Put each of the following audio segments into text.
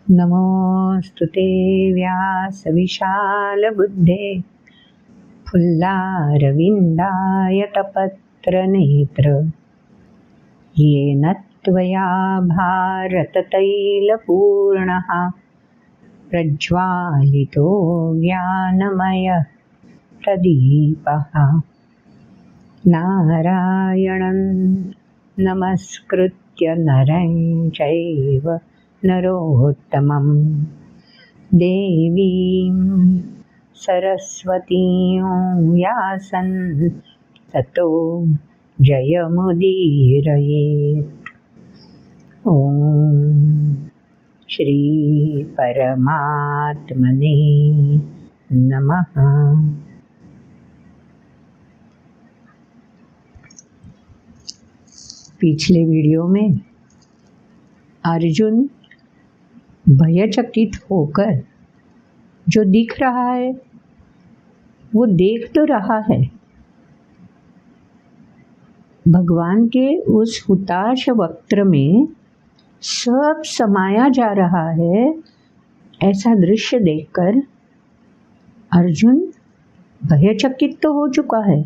नमोस्तुते व्यासविशालबुद्धे फुल्लारविन्दायतपत्रनेत्र येन त्वया भारततैलपूर्णः प्रज्वालितो ज्ञानमयः प्रदीपः। नारायणं नमस्कृत्य नरं चैव नरोत्तमं देवीं सरस्वतीं व्यासं ततो जयमुदीरयेत्। ॐ श्री परमात्मने नमः। पिछले वीडियो में अर्जुन भयचकित होकर जो दिख रहा है वो देख तो रहा है, भगवान के उस हुताश वक्त्र में सब समाया जा रहा है। ऐसा दृश्य देखकर अर्जुन भयचकित तो हो चुका है,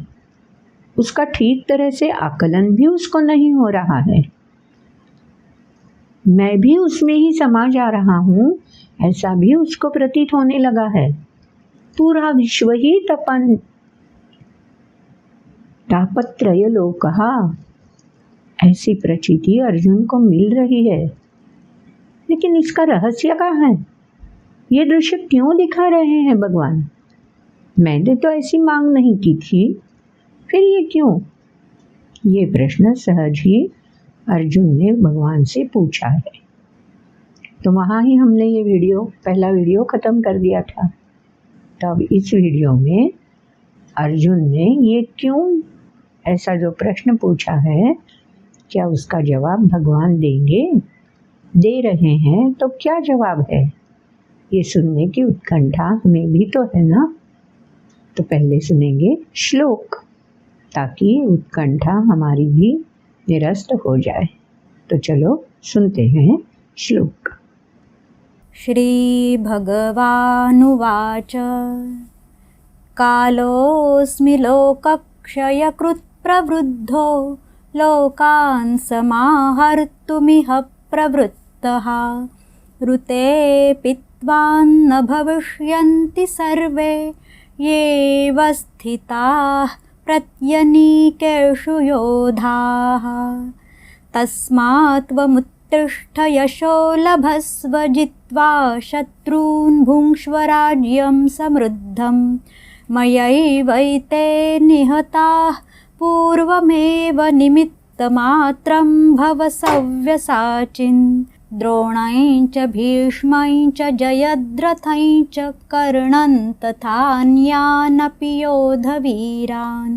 उसका ठीक तरह से आकलन भी उसको नहीं हो रहा है। मैं भी उसमें ही समा जा रहा हूँ ऐसा भी उसको प्रतीत होने लगा है। पूरा विश्व ही तपन तापत्रय लोकहा ऐसी प्रचीति अर्जुन को मिल रही है। लेकिन इसका रहस्य क्या है? ये दृश्य क्यों दिखा रहे हैं भगवान? मैंने तो ऐसी मांग नहीं की थी, फिर ये क्यों? ये प्रश्न सहज ही अर्जुन ने भगवान से पूछा है। तो वहाँ ही हमने ये पहला वीडियो ख़त्म कर दिया था। तब इस वीडियो में अर्जुन ने ये क्यों ऐसा जो प्रश्न पूछा है, क्या उसका जवाब भगवान देंगे? दे रहे हैं तो क्या जवाब है, ये सुनने की उत्कंठा हमें भी तो है ना। तो पहले सुनेंगे श्लोक, ताकि उत्कंठा हमारी भी निरस्त हो जाए। तो चलो सुनते हैं श्लोक। श्री भगवानुवाच कालोऽस्मि लोकक्षयकृत् प्रवृद्धो लोकान् समाहर्तुमिह प्रवृत्तः ऋते पित्वान्न भविष्यन्ति सर्वे येव स्थिताः प्रत्यनीकेषु योधाः तस्मात् त्वमुत्तिष्ठ यशो लभस्व जित्वा शत्रून् भुङ्क्ष्व राज्यं समृद्धं मयैवैते निहताः पूर्वमेव निमित्तमात्रं भव सव्यसाचिन् द्रोणं च भीष्मं च जयद्रथं च कर्णं तथान्यानपि योधवीरान्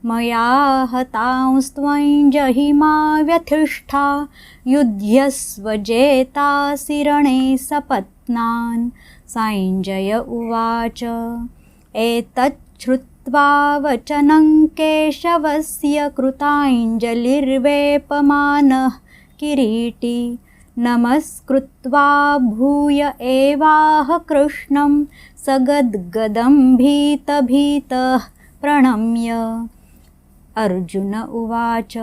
मया हतांस्त्वं जहिमा व्यथिष्ठा युध्यस्व जेतासि रणे सपत्नान्। सञ्जय उवाच एतच्छ्रुत्वा वचनं केशवस्य कृताञ्जलिर्वेपमानः किरीटी नमस्कृत्वा भूय एवाह कृष्णं सगद्गदं भीतभीतः प्रणम्य। अर्जुन उवाच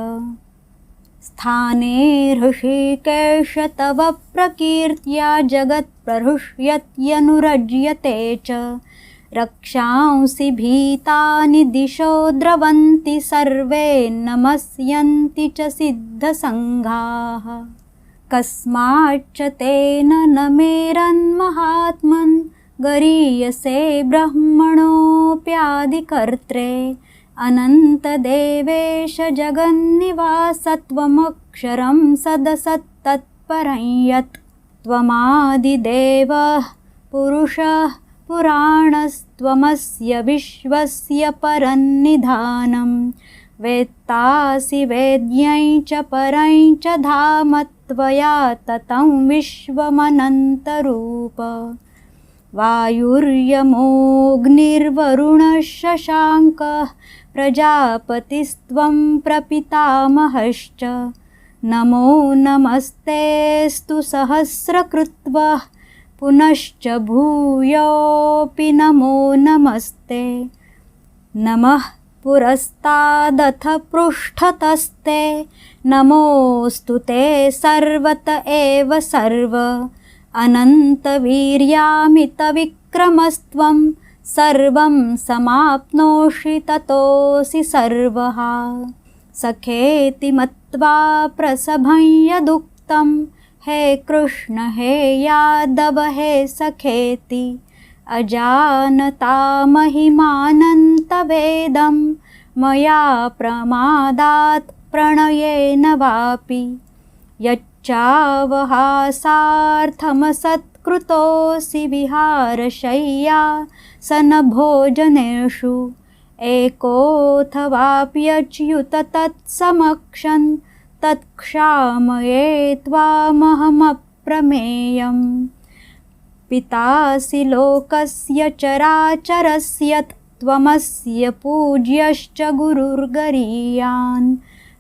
स्थाने ऋषिकेश तव प्रकीर्त्या जगत्प्रहृष्यत्यनुरज्यते च रक्षांसि भीतानि दिशो द्रवन्ति सर्वे नमस्यन्ति च सिद्धसङ्घाः कस्माच्च तेन न मेरन्महात्मन् गरीयसे ब्रह्मणोऽप्यादिकर्त्रे अनन्तदेवेश जगन्निवासत्वमक्षरं सदसत्तत्परं यत् त्वमादिदेवः पुरुषः पुराणस्त्वमस्य विश्वस्य परन्निधानं वेत्तासि वेद्यं च परं च धाम त्वया ततं विश्वमनन्तरूप वायुर्यमोऽग्निर्वरुणः शशाङ्कः प्रजापतिस्त्वं प्रपितामहश्च नमो नमस्तेऽस्तु सहस्रकृत्वः पुनश्च भूयोऽपि नमो नमस्ते नमः पुरस्तादथ पृष्ठतस्ते नमोऽस्तु ते सर्वत एव सर्व अनन्तवीर्यामितविक्रमस्त्वं सर्वं समाप्नोषि ततोऽसि सर्वः सखेति मत्वा प्रसभं यदुक्तं हे कृष्ण हे यादव हे सखेति अजानता महिमानन्तवेदं मया प्रमादात् प्रणयेन वापि यच्चावहासार्थमसत्कृतोऽसि विहारशय्यासनभोजनेषु एकोऽथवाप्यच्युत तत्समक्षं तत्क्षामये त्वामहमप्रमेयम् पितासि लोकस्य चराचरस्य त्वमस्य पूज्यश्च गुरुर्गरीयान्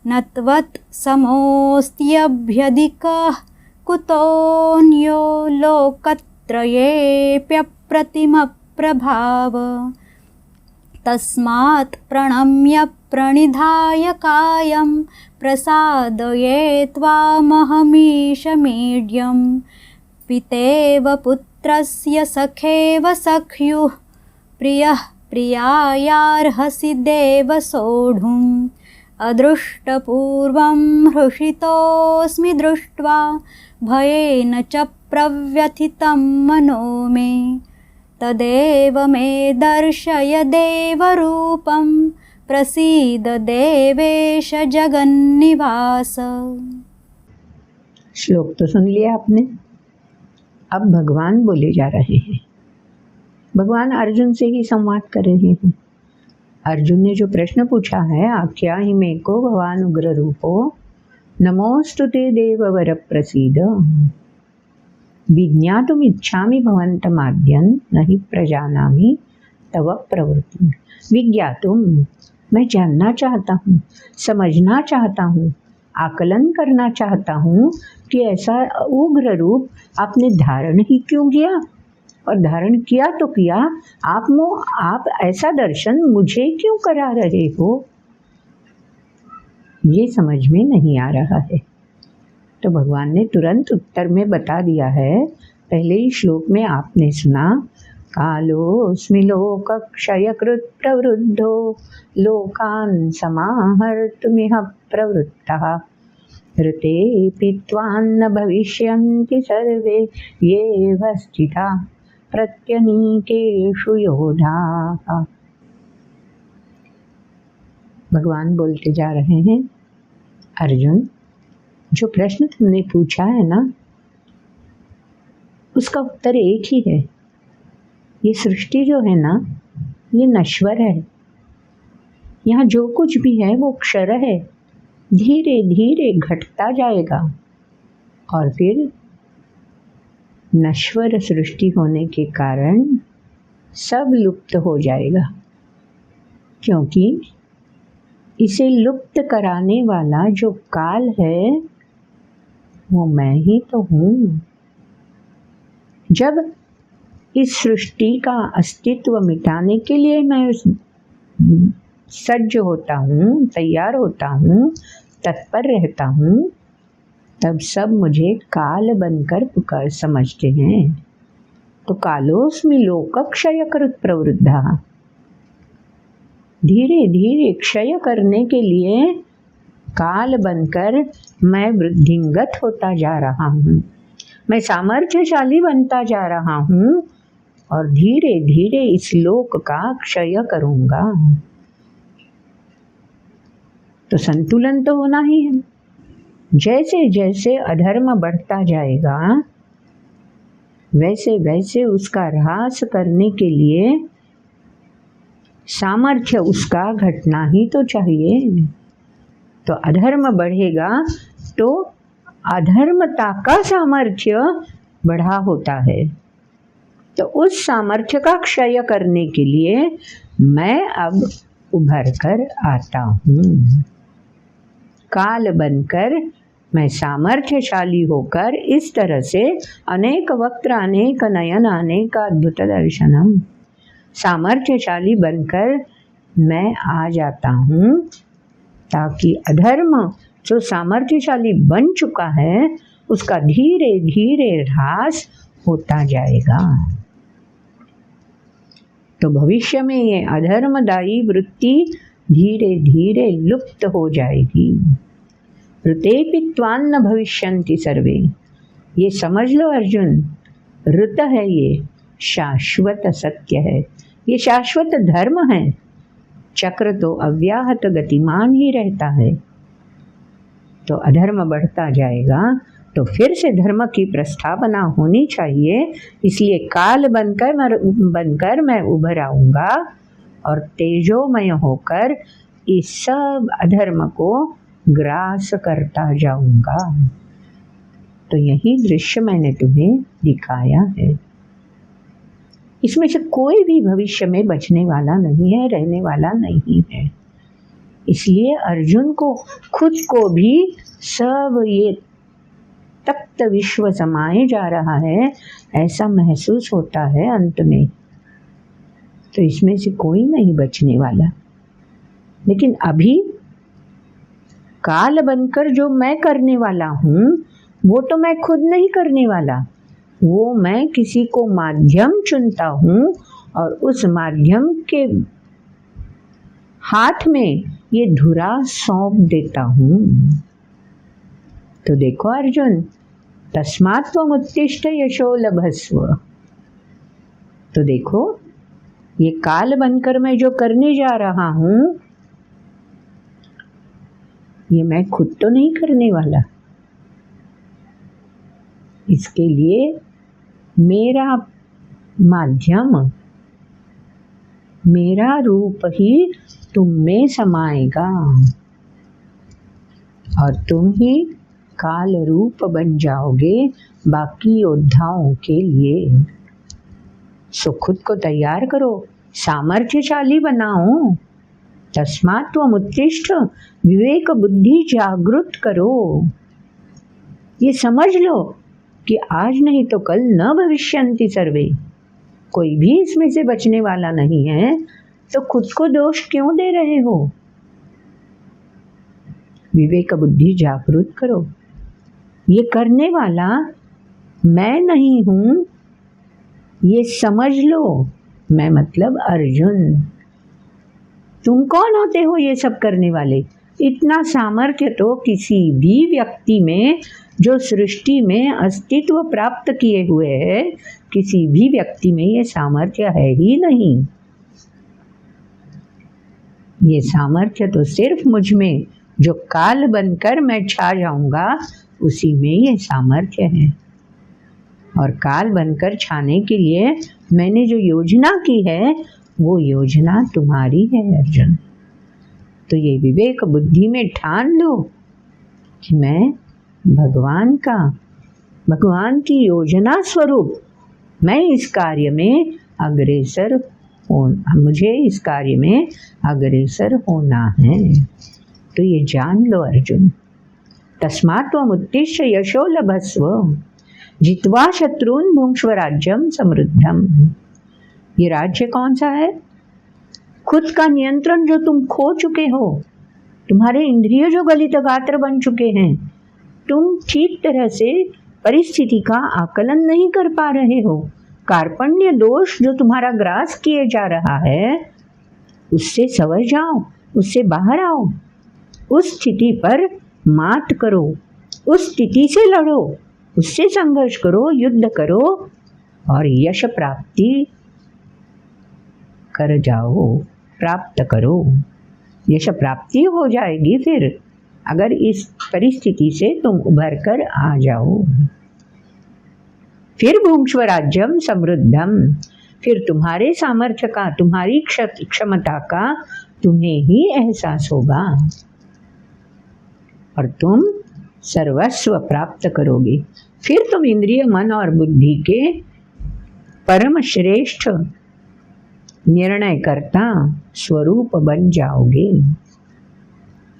न त्वत्समोऽस्त्यभ्यधिकः कुतोऽन्यो लोकत्रयेऽप्यप्रतिमप्रभाव तस्मात् प्रणम्य प्रणिधाय कायं प्रसादये त्वामहमीशमीड्यं पितेव पुत्रस्य सखेव सख्युः प्रियः प्रियायार्हसि देव सोढुम् अदृष्टपूर्वं हृषितोऽस्मि दृष्ट्वा भयेन च प्रव्यथितं मनो मे तदेव मे दर्शय देवरूपं प्रसीद देवेश जगन्निवास। श्लोक तो सुन लिया आपने। अब भगवान बोले जा रहे हैं। भगवान अर्जुन से ही संवाद कर रहे हैं। अर्जुन ने जो प्रश्न पूछा है, आख्या हि मे को भवान उग्र रूपो नमोस्तुते देववर प्रसीद विज्ञातुम इच्छामि भवन्तमाद्यं न हि प्रजानामि तव प्रवृत्ति। विज्ञातुम, मैं जानना चाहता हूँ, समझना चाहता हूँ, आकलन करना चाहता हूँ कि ऐसा उग्र रूप आपने धारण ही क्यों किया, और धारण किया तो किया, आप ऐसा दर्शन मुझे क्यों करा रहे हो, ये समझ में नहीं आ रहा है। तो भगवान ने तुरंत उत्तर में बता दिया है। पहले ही श्लोक में आपने सुना, कालोऽस्मि लोकक्षयकृत् प्रवृद्धो लोकान् समाहर्तुमिह प्रवृत्तः ऋतेऽपि त्वान्न भविष्यन्ति सर्वे येव स्थिताः प्रत्यनीकेषु योधाः। भगवान बोलते जा रहे हैं, अर्जुन, जो प्रश्न तुमने पूछा है ना, उसका उत्तर एक ही है। ये सृष्टि जो है ना, ये नश्वर है। यहाँ जो कुछ भी है वो क्षर है, धीरे धीरे घटता जाएगा और फिर नश्वर सृष्टि होने के कारण सब लुप्त हो जाएगा, क्योंकि इसे लुप्त कराने वाला जो काल है वो मैं ही तो हूँ। जब इस सृष्टि का अस्तित्व मिटाने के लिए मैं सज्ज होता हूँ, तैयार होता हूँ, तत्पर रहता हूँ, तब सब मुझे काल बनकर पुकार समझते हैं। तो कालोस्मि लोकक्षय कृत प्रवृद्धा, धीरे धीरे क्षय करने के लिए काल बनकर मैं वृद्धिंगत होता जा रहा हूँ, मैं सामर्थ्यशाली बनता जा रहा हूँ और धीरे धीरे इस लोक का क्षय करूँगा। तो संतुलन तो होना ही है। जैसे जैसे अधर्म बढ़ता जाएगा वैसे वैसे उसका ह्रास करने के लिए सामर्थ्य उसका घटना ही तो चाहिए। तो अधर्म बढ़ेगा तो अधर्मता का सामर्थ्य बढ़ा होता है। तो उस सामर्थ्य का क्षय करने के लिए मैं अब उभर कर आता हूँ। काल बनकर मैं सामर्थ्यशाली होकर इस तरह से अनेक वक्त्र अनेक नयन अनेक अद्भुत दर्शनम, सामर्थ्यशाली बनकर मैं आ जाता हूँ ताकि अधर्म जो सामर्थ्यशाली बन चुका है उसका धीरे धीरे ह्रास होता जाएगा। तो भविष्य में ये अधर्मदायी वृत्ति धीरे धीरे लुप्त हो जाएगी। ऋतेपित्वान्न भविष्यन्ति सर्वे, ये समझ लो अर्जुन, ऋत है, ये शाश्वत सत्य है, ये शाश्वत धर्म है। चक्र तो अव्याहत गतिमान ही रहता है। तो अधर्म बढ़ता जाएगा तो फिर से धर्म की प्रस्थापना होनी चाहिए। इसलिए काल बनकर मैं उभर आऊँगा और तेजोमय होकर इस सब अधर्म को ग्रास करता जाऊँगा। तो यही दृश्य मैंने तुम्हें दिखाया है। इसमें से कोई भी भविष्य में बचने वाला नहीं है, रहने वाला नहीं है। इसलिए अर्जुन को खुद को भी सब ये तप्त विश्व समाये जा रहा है ऐसा महसूस होता है अंत में। तो इसमें से कोई नहीं बचने वाला। लेकिन अभी काल बनकर जो मैं करने वाला हूँ वो तो मैं खुद नहीं करने वाला, वो मैं किसी को माध्यम चुनता हूँ और उस माध्यम के हाथ में ये धुरा सौंप देता हूँ। तो देखो अर्जुन, तस्मात् त्वमुत्तिष्ठ यशो लभस्व। तो देखो ये काल बनकर मैं जो करने जा रहा हूँ ये मैं खुद तो नहीं करने वाला। इसके लिए मेरा माध्यम, मेरा रूप ही तुम में समाएगा और तुम ही काल रूप बन जाओगे बाकी योद्धाओं के लिए। सो खुद को तैयार करो, सामर्थ्यशाली बनाओ। तस्मात् त्वमुत्तिष्ठ, विवेक बुद्धि जागृत करो। ये समझ लो कि आज नहीं तो कल न भविष्यन्ति सर्वे, कोई भी इसमें से बचने वाला नहीं है। तो खुद को दोष क्यों दे रहे हो? विवेक बुद्धि जागृत करो। ये करने वाला मैं नहीं हूँ, ये समझ लो। मैं मतलब अर्जुन। तुम कौन होते हो ये सब करने वाले? इतना सामर्थ्य तो किसी भी व्यक्ति में जो सृष्टि में अस्तित्व प्राप्त किए हुए है, किसी भी व्यक्ति में ये सामर्थ्य है ही नहीं। ये सामर्थ्य तो सिर्फ मुझ में, जो काल बनकर मैं छा जाऊंगा उसी में ये सामर्थ्य है। और काल बनकर छाने के लिए मैंने जो योजना की है वो योजना तुम्हारी है अर्जुन। तो ये विवेक बुद्धि में ठान लो कि मैं भगवान की योजना स्वरूप मैं इस कार्य में अग्रसर मुझे इस कार्य में अग्रसर होना है। तो ये जान लो अर्जुन। तस्मात् त्वमुत्तिष्ठ यशो लभस्व, जित्वा शत्रून् भुङ्क्ष्व राज्यं समृद्धम। ये राज्य कौन सा है? खुद का नियंत्रण जो तुम खो चुके हो, तुम्हारे इंद्रिय जो गलित गात्र बन चुके हैं, तुम ठीक तरह से परिस्थिति का आकलन नहीं कर पा रहे हो, कार्पण्य दोष जो तुम्हारा ग्रास किए जा रहा है, उससे संवर जाओ, उससे बाहर आओ, उस स्थिति पर मात करो, उस स्थिति से लड़ो, उससे संघर्ष करो, युद्ध करो और यश प्राप्ति कर जाओ, प्राप्त करो। यश प्राप्ति हो जाएगी फिर, अगर इस परिस्थिति से तुम उभर कर आ जाओ। फिर भुंक्ष्व राज्यम समृद्धम, फिर तुम्हारे सामर्थ्य का, तुम्हारी क्षमता का तुम्हें ही एहसास होगा और तुम सर्वस्व प्राप्त करोगे। फिर तुम इंद्रिय, मन और बुद्धि के परम श्रेष्ठ निर्णयकर्ता स्वरूप बन जाओगे।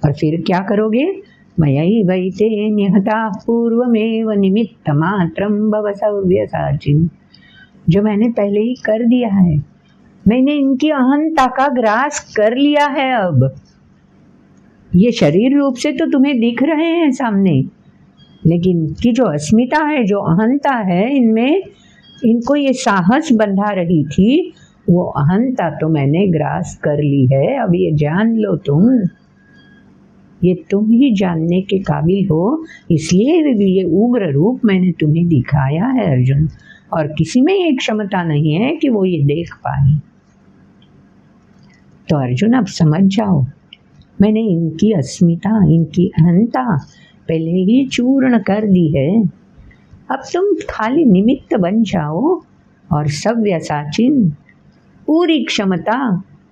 और फिर क्या करोगे? मयैवैते निहता पूर्वमेव निमित्त मात्रम भव सव्यसाचिन्, जो मैंने पहले ही कर दिया है, मैंने इनकी अहंता का ग्रास कर लिया है। अब ये शरीर रूप से तो तुम्हें दिख रहे हैं सामने, लेकिन इनकी जो अस्मिता है, जो अहंता है, इनमें इनको ये साहस बंधा रही थी, वो अहंता तो मैंने ग्रास कर ली है। अब ये जान लो, तुम ही जानने के काबिल हो, इसलिए ये उग्र रूप मैंने तुम्हें दिखाया है अर्जुन, और किसी में ये क्षमता नहीं है कि वो ये देख पाए। तो अर्जुन अब समझ जाओ, मैंने इनकी अस्मिता, इनकी अहंता पहले ही चूर्ण कर दी है। अब तुम खाली निमित्त बन जाओ और सव्यसाचिन, पूरी क्षमता,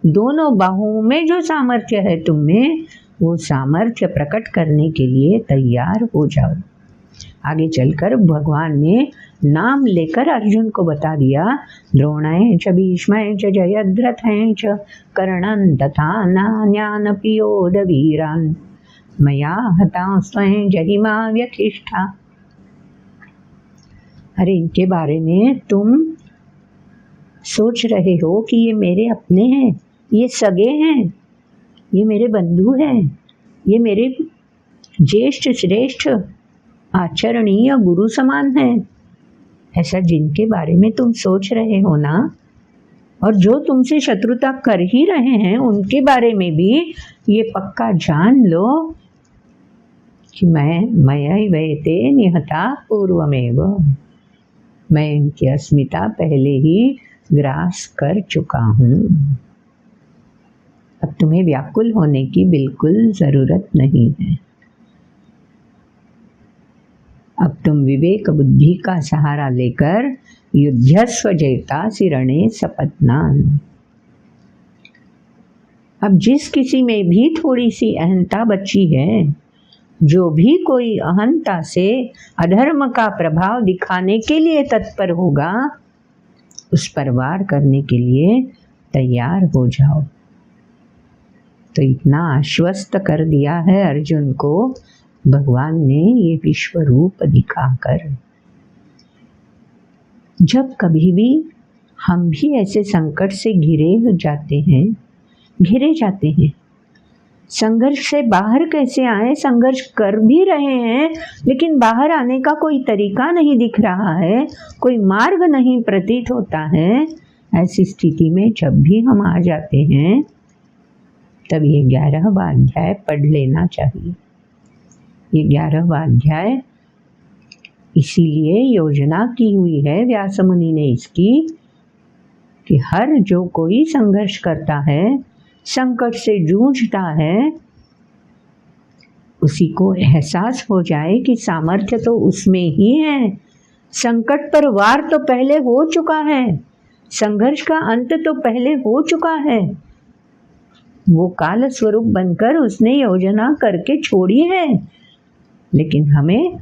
दोनों बाहुओं में जो सामर्थ्य है तुम में, वो सामर्थ्य प्रकट करने के लिए तैयार हो जाओ। आगे चलकर भगवान ने नाम लेकर अर्जुन को बता दिया, द्रोणय च भीष्मय च जयद्रथय च कर्णं तथा नान्यानपि योधवीरान् मया हतांस्त्वं जहिमा व्यथिष्ठा। अरे इनके बारे में तुम सोच रहे हो कि ये मेरे अपने हैं, ये सगे हैं, ये मेरे बंधु हैं, ये मेरे ज्येष्ठ श्रेष्ठ आचरणीय गुरु समान हैं, ऐसा जिनके बारे में तुम सोच रहे हो ना, और जो तुमसे शत्रुता कर ही रहे हैं, उनके बारे में भी ये पक्का जान लो कि मयैवैते निहता पूर्वमेव, मैं इनकी अस्मिता पहले ही ग्रास कर चुका हूँ। अब तुम्हें व्याकुल होने की बिल्कुल ज़रूरत नहीं है। अब तुम विवेक बुद्धि का सहारा लेकर युद्धस्व जयतासि रणे सपत्नान्। अब जिस किसी में भी थोड़ी सी अहंता बची है, जो भी कोई अहंता से अधर्म का प्रभाव दिखाने के लिए तत्पर होगा, उस पर वार करने के लिए तैयार हो जाओ। तो इतना आश्वस्त कर दिया है अर्जुन को भगवान ने ये विश्व रूप दिखाकर। जब कभी भी हम भी ऐसे संकट से घिरे जाते हैं, संघर्ष से बाहर कैसे आए, संघर्ष कर भी रहे हैं लेकिन बाहर आने का कोई तरीका नहीं दिख रहा है, कोई मार्ग नहीं प्रतीत होता है, ऐसी स्थिति में जब भी हम आ जाते हैं तब ये 11वां अध्याय पढ़ लेना चाहिए। ये 11वां अध्याय इसीलिए योजना की हुई है व्यास मुनि ने इसकी, कि हर जो कोई संघर्ष करता है, संकट से जूझता है, उसी को एहसास हो जाए कि सामर्थ्य तो उसमें ही है। संकट पर वार तो पहले हो चुका है, संघर्ष का अंत तो पहले हो चुका है। वो काल स्वरूप बनकर उसने योजना करके छोड़ी है, लेकिन हमें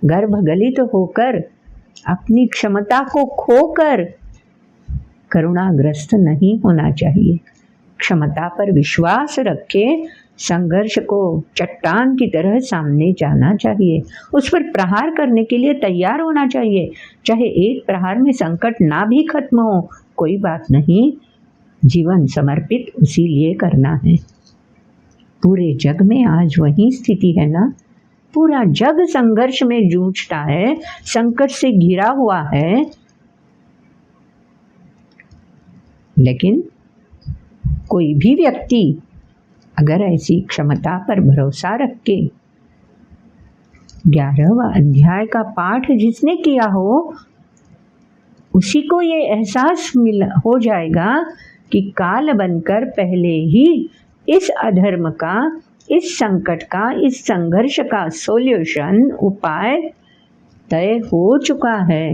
गर्भगलित होकर, अपनी क्षमता को खोकर करुणाग्रस्त नहीं होना चाहिए। क्षमता पर विश्वास रखे संघर्ष को चट्टान की तरह सामने जाना चाहिए, उस पर प्रहार करने के लिए तैयार होना चाहिए। चाहे एक प्रहार में संकट ना भी खत्म हो, कोई बात नहीं, जीवन समर्पित उसी लिए करना है। पूरे जग में आज वही स्थिति है ना, पूरा जग संघर्ष में जूझता है, संकट से घिरा हुआ है, लेकिन कोई भी व्यक्ति अगर ऐसी क्षमता पर भरोसा रख के 11वां अध्याय का पाठ जिसने किया हो, उसी को ये एहसास हो जाएगा कि काल बनकर पहले ही इस अधर्म का, इस संकट का, इस संघर्ष का सॉल्यूशन, उपाय तय हो चुका है।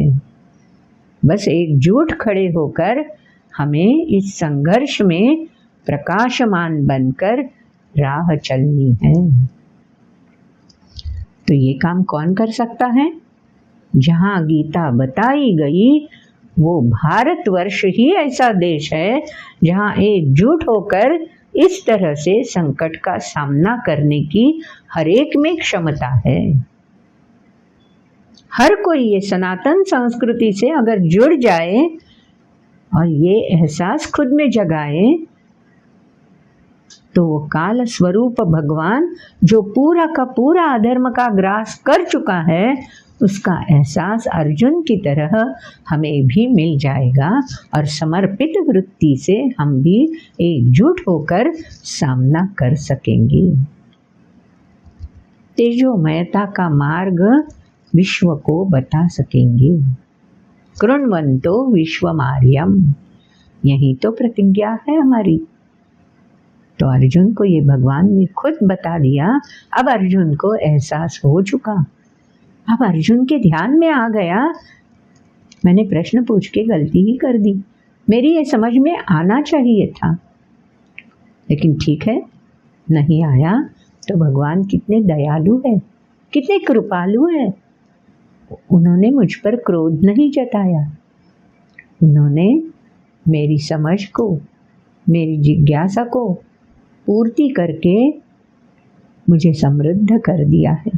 बस एकजुट खड़े होकर हमें इस संघर्ष में प्रकाशमान बनकर राह चलनी है। तो ये काम कौन कर सकता है? जहाँ गीता बताई गई वो भारतवर्ष ही ऐसा देश है जहाँ एकजुट होकर इस तरह से संकट का सामना करने की हर एक में क्षमता है। हर कोई ये सनातन संस्कृति से अगर जुड़ जाए और ये एहसास खुद में जगाए, तो वो काल स्वरूप भगवान जो पूरा का पूरा अधर्म का ग्रास कर चुका है, उसका एहसास अर्जुन की तरह हमें भी मिल जाएगा और समर्पित वृत्ति से हम भी एकजुट होकर सामना कर सकेंगे। तेजोमयता का मार्ग विश्व को बता सकेंगे। कृण्वन्तो विश्वमार्यम, यही तो प्रतिज्ञा है हमारी। तो अर्जुन को ये भगवान ने खुद बता दिया। अब अर्जुन को एहसास हो चुका, अब अर्जुन के ध्यान में आ गया, मैंने प्रश्न पूछ के गलती ही कर दी, मेरी ये समझ में आना चाहिए था, लेकिन ठीक है नहीं आया। तो भगवान कितने दयालु है, कितने कृपालु है। उन्होंने मुझ पर क्रोध नहीं जताया, उन्होंने मेरी समझ को, मेरी जिज्ञासा को पूर्ति करके मुझे समृद्ध कर दिया है।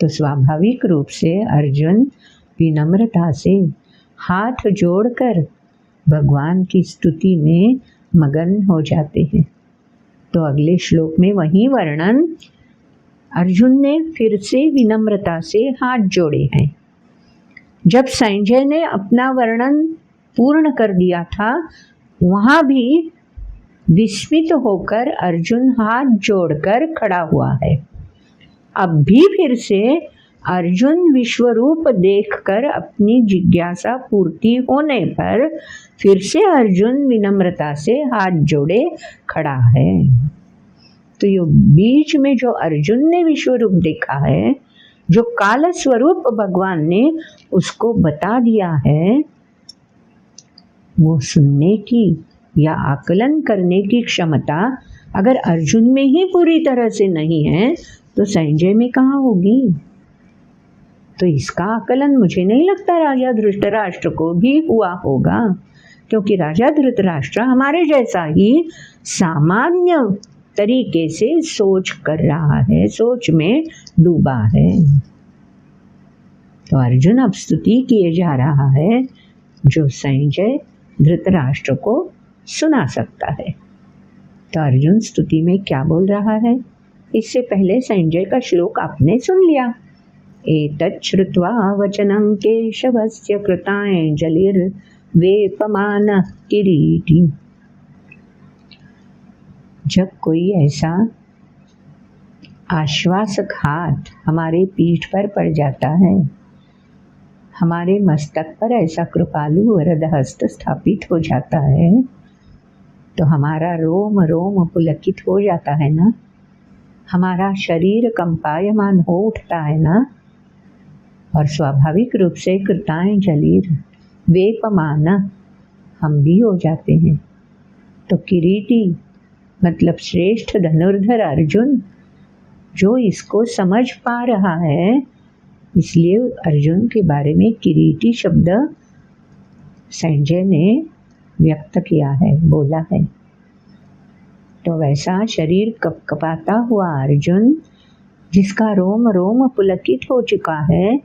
तो स्वाभाविक रूप से अर्जुन विनम्रता से हाथ जोड़कर भगवान की स्तुति में मगन हो जाते हैं। तो अगले श्लोक में वही वर्णन अर्जुन ने फिर से विनम्रता से हाथ जोड़े हैं। जब संजय ने अपना वर्णन पूर्ण कर दिया था, वहाँ भी विस्मित होकर अर्जुन हाथ जोड़कर खड़ा हुआ है। अब भी फिर से अर्जुन विश्वरूप देखकर अपनी जिज्ञासा पूर्ति होने पर फिर से अर्जुन विनम्रता से हाथ जोड़े खड़ा है। तो ये बीच में जो अर्जुन ने विश्वरूप देखा है, जो काल स्वरूप भगवान ने उसको बता दिया है, वो सुनने की या आकलन करने की क्षमता अगर अर्जुन में ही पूरी तरह से नहीं है तो संजय में कहाँ होगी। तो इसका आकलन मुझे नहीं लगता राजा धृतराष्ट्र को भी हुआ होगा, क्योंकि राजा धृतराष्ट्र हमारे जैसा ही सामान्य तरीके से सोच कर रहा है, सोच में डूबा है। तो अर्जुन अब स्तुति किए जा रहा है जो संजय धृतराष्ट्र को सुना सकता है। तो अर्जुन स्तुति में क्या बोल रहा है, इससे पहले संजय का श्लोक आपने सुन लिया। एतत् श्रुत्वा वचनं केशवस्य कृताञ्जलिर्वेपमानः किरीटी। जब कोई ऐसा आश्वासक हाथ हमारे पीठ पर पड़ जाता है, हमारे मस्तक पर ऐसा कृपालु वरद हस्त स्थापित हो जाता है, तो हमारा रोम रोम पुलकित हो जाता है ना, हमारा शरीर कंपायमान हो उठता है ना, और स्वाभाविक रूप से कृताञ्जलिर वेपमान हम भी हो जाते हैं। तो किरीटी मतलब श्रेष्ठ धनुर्धर अर्जुन जो इसको समझ पा रहा है, इसलिए अर्जुन के बारे में किरीटी शब्द संजय ने व्यक्त किया है, बोला है। तो वैसा शरीर कपकपाता हुआ अर्जुन, जिसका रोम रोम पुलकित हो चुका है,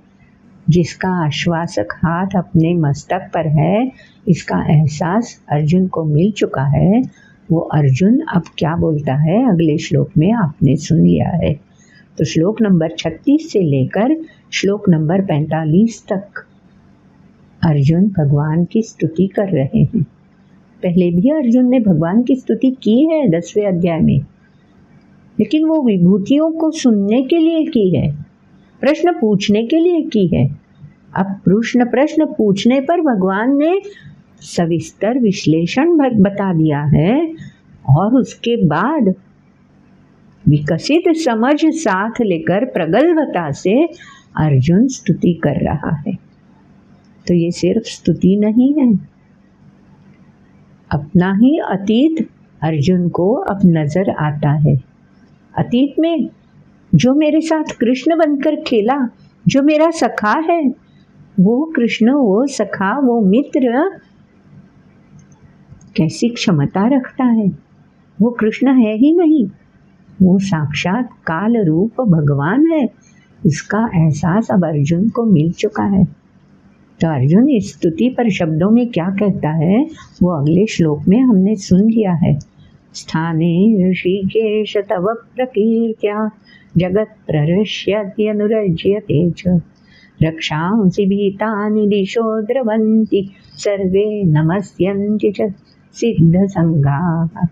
जिसका आश्वासक हाथ अपने मस्तक पर है, इसका एहसास अर्जुन को मिल चुका है, वो अर्जुन अब क्या बोलता है अगले श्लोक में आपने सुन लिया है। तो श्लोक नंबर 36 से लेकर श्लोक नंबर 45 तक अर्जुन भगवान की स्तुति कर रहे हैं। पहले भी अर्जुन ने भगवान की स्तुति की है 10वें अध्याय में, लेकिन वो विभूतियों को सुनने के लिए की है, प्रश्न पूछने के लिए की है। अब प्रश्न पूछने पर भगवान ने सविस्तर विश्लेषण बता दिया है और उसके बाद विकसित समझ साथ लेकर प्रगल्भता से अर्जुन स्तुति कर रहा है। तो ये सिर्फ स्तुति नहीं है, अपना ही अतीत अर्जुन को अब नजर आता है। अतीत में जो मेरे साथ कृष्ण बनकर खेला, जो मेरा सखा है, वो कृष्ण, वो सखा, वो मित्र कैसी क्षमता रखता है। वो कृष्ण है ही नहीं, वो साक्षात काल रूप भगवान है। इसका एहसास अब अर्जुन को मिल चुका है। तो अर्जुन इस स्तुति पर शब्दों में क्या कहता है वो अगले श्लोक में हमने सुन लिया है। स्थाने ऋषिकेश तव प्रकीर्त्या जगत् प्रहृष्यति अनुरज्यते च रक्षांसि भीतानि दिशो द्रवन्ति सर्वे नमस्यन्ति च सिद्ध संगाः।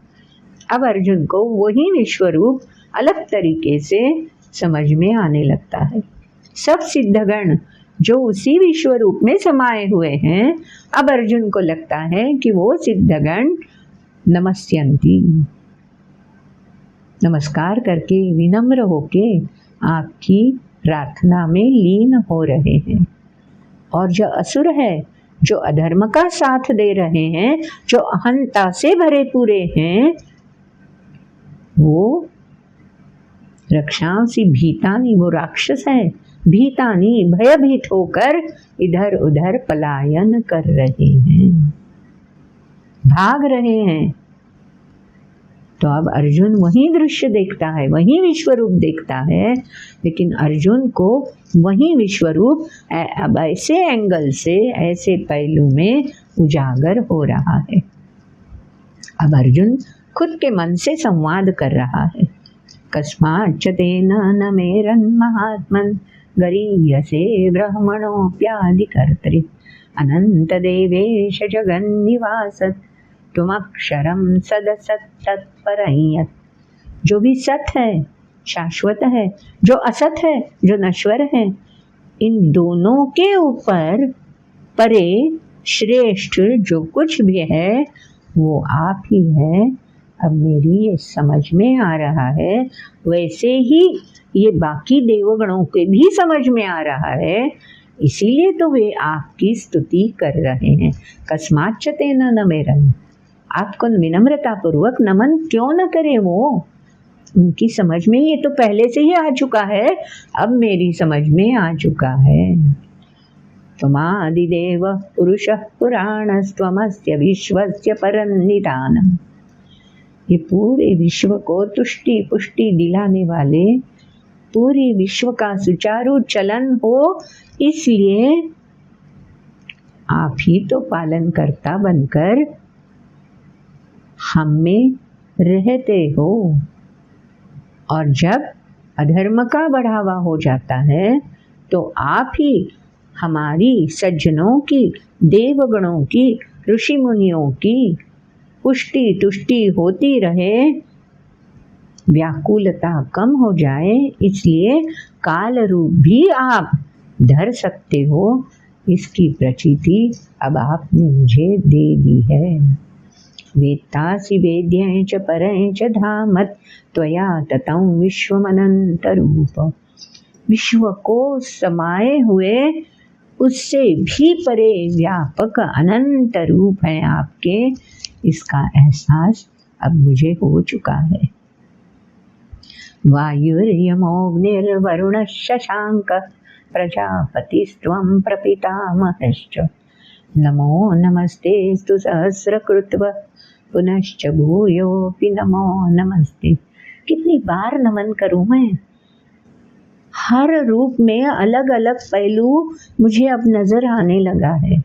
अब अर्जुन को वही विश्वरूप अलग तरीके से समझ में आने लगता है। सब सिद्धगण जो उसी विश्वरूप में समाये हुए हैं, अब अर्जुन को लगता है कि वो सिद्धगण नमस्यन्ति, नमस्कार करके विनम्र होके आपकी प्रार्थना में लीन हो रहे हैं। और जो असुर है, जो अधर्म का साथ दे रहे हैं, जो अहंता से भरे पूरे हैं, वो रक्षांसि भीतानि, वो राक्षस है, भीतानि भयभीत होकर इधर उधर पलायन कर रहे हैं, भाग रहे हैं। तो अब अर्जुन वही दृश्य देखता है, वही विश्वरूप देखता है, लेकिन अर्जुन को वही विश्वरूप अब ऐसे एंगल से, ऐसे पहलू में उजागर हो रहा है। अब अर्जुन खुद के मन से संवाद कर रहा है। कस्माच्च तेन न मेरन् महात्मन् गरीयसे ब्रह्मणोऽप्यादिकर्तृ अनंत देवेश जगन्निवास तुमक्षरम सदसत् तत्परयत्। जो भी सत है, शाश्वत है, जो असत है, जो नश्वर है, इन दोनों के ऊपर परे श्रेष्ठ जो कुछ भी है वो आप ही है। अब मेरी ये समझ में आ रहा है, वैसे ही ये बाकी देवगणों के भी समझ में आ रहा है, इसीलिए तो वे आपकी स्तुति कर रहे हैं। कस्माच्च तेन न मेरन्, आपको विनम्रता पूर्वक नमन क्यों न करे। वो उनकी समझ में ये तो पहले से ही आ चुका है, अब मेरी समझ में आ चुका है। त्वमादिदेव पुरुषः पुराणस्त्वमस्य विश्वस्य परन्निधानम्। ये पूरे विश्व को तुष्टि पुष्टि दिलाने वाले, पूरे विश्व का सुचारू चलन हो, इसलिए आप ही तो पालनकर्ता बनकर हम में रहते हो। और जब अधर्म का बढ़ावा हो जाता है तो आप ही हमारी सज्जनों की, देवगणों की, ऋषि मुनियों की पुष्टि तुष्टि होती रहे, व्याकुलता कम हो जाए, इसलिए काल रूप भी आप धर सकते हो। इसकी प्रचिति अब आपने मुझे दे दी है। वेत्तासि वेद्यं च परं च धामत् त्वया ततं विश्वमनन्तरूप। विश्व को समाये हुए उससे भी परे व्यापक अनंत रूप है आपके, इसका एहसास अब मुझे हो चुका है। वायुर्यमोऽग्निर्वरुणः शशाङ्कः प्रजापतिस्त्वं प्रपितामहश्च नमो नमस्तेस्तु सहस्रकृत्वः पुनश्च भूयोऽपि नमो नमस्ते। कितनी बार नमन करूं मैं। हर रूप में अलग अलग पहलू मुझे अब नजर आने लगा है।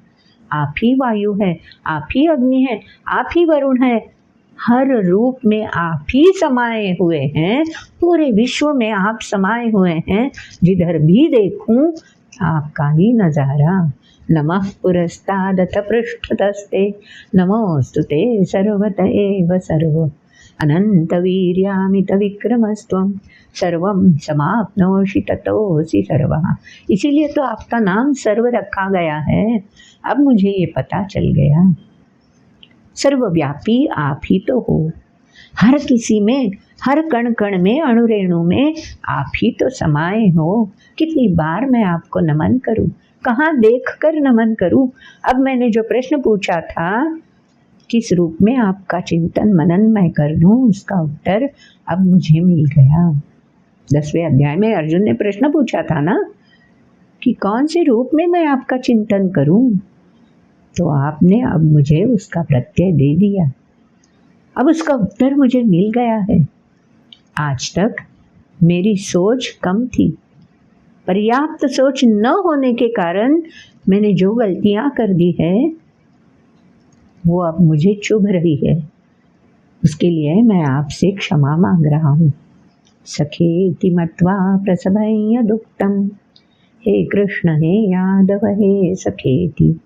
आप ही वायु है, आप ही अग्नि है, आप ही वरुण है, हर रूप में आप ही समाये हुए हैं, पूरे विश्व में आप समाये हुए हैं। जिधर भी देखूं आपका ही नज़ारा, नमः पुरस्तादथ पृष्ठतस्ते नमोऽस्तुते सर्वत एव सर्व अनन्तवीर्यामितविक्रमस्त्वं सर्वं समाप्नोषि ततोऽसि सर्वः। इसीलिए तो आपका नाम सर्व रखा गया है। अब मुझे ये पता चल गया, सर्वव्यापी आप ही तो हो। हर किसी में, हर कण कण में, अणुरेणु में आप ही तो समाये हो। कितनी बार मैं आपको नमन करूं, कहाँ देख कर नमन करूं। अब मैंने जो प्रश्न पूछा था, किस रूप में आपका चिंतन मनन मैं कर लूं, उसका उत्तर अब मुझे मिल गया। 10वें अध्याय में अर्जुन ने प्रश्न पूछा था ना कि कौन से रूप में मैं आपका चिंतन करूं, तो आपने अब मुझे उसका प्रत्यय दे दिया। अब उसका उत्तर मुझे मिल गया है। आज तक मेरी सोच कम थी, पर्याप्त सोच न होने के कारण मैंने जो गलतियां कर दी है वो अब मुझे चुभ रही है। उसके लिए मैं आपसे क्षमा मांग रहा हूँ। सखेति मत्वा प्रसभय दुक्तम, हे कृष्ण हे यादव हे सखेति,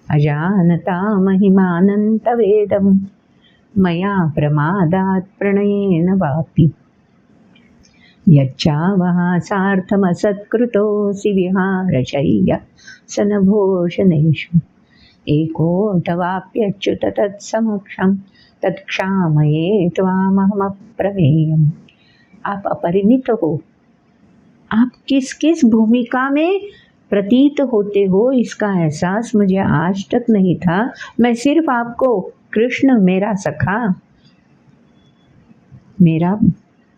अजानता महिमानंत वेदम मया प्रमादात् प्रणयेन वापि, यच्चावहासार्थमसत्कृतोऽसि विहारशय्या सनभूषणेषु, एकोऽथवाप्यच्युत तत्समक्षं तत्क्षामये त्वामहमप्रमेयम्। आप अपरिमित हो। आप किस किस भूमिका में प्रतीत होते हो, इसका एहसास मुझे आज तक नहीं था। मैं सिर्फ आपको कृष्ण, मेरा सखा, मेरा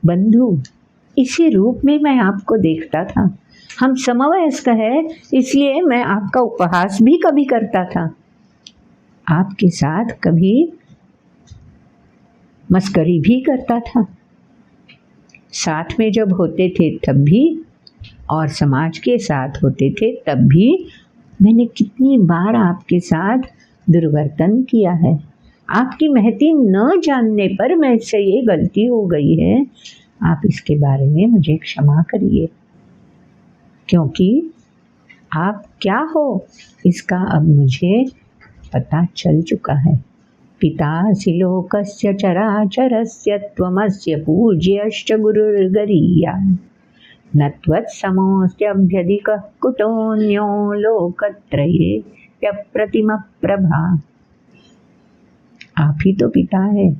बंधु, इसी रूप में मैं आपको देखता था। हम समवयस्क है, इसलिए मैं आपका उपहास भी कभी करता था, आपके साथ कभी मस्करी भी करता था। साथ में जब होते थे तब भी, और समाज के साथ होते थे तब भी मैंने कितनी बार आपके साथ दुर्वर्तन किया है। आपकी महती न जानने पर मुझसे ये गलती हो गई है। आप इसके बारे में मुझे क्षमा करिए, क्योंकि आप क्या हो इसका अब मुझे पता चल चुका है। पितासि लोकस्य चराचरस्य त्वमस्य पूज्यश्च गुरुर्गरीयान्, न त्वत्समोऽस्त्यभ्यधिकः कुतोऽन्यो लोकत्रये व्यप्रतिमप्रभा। आप ही तो पिता है,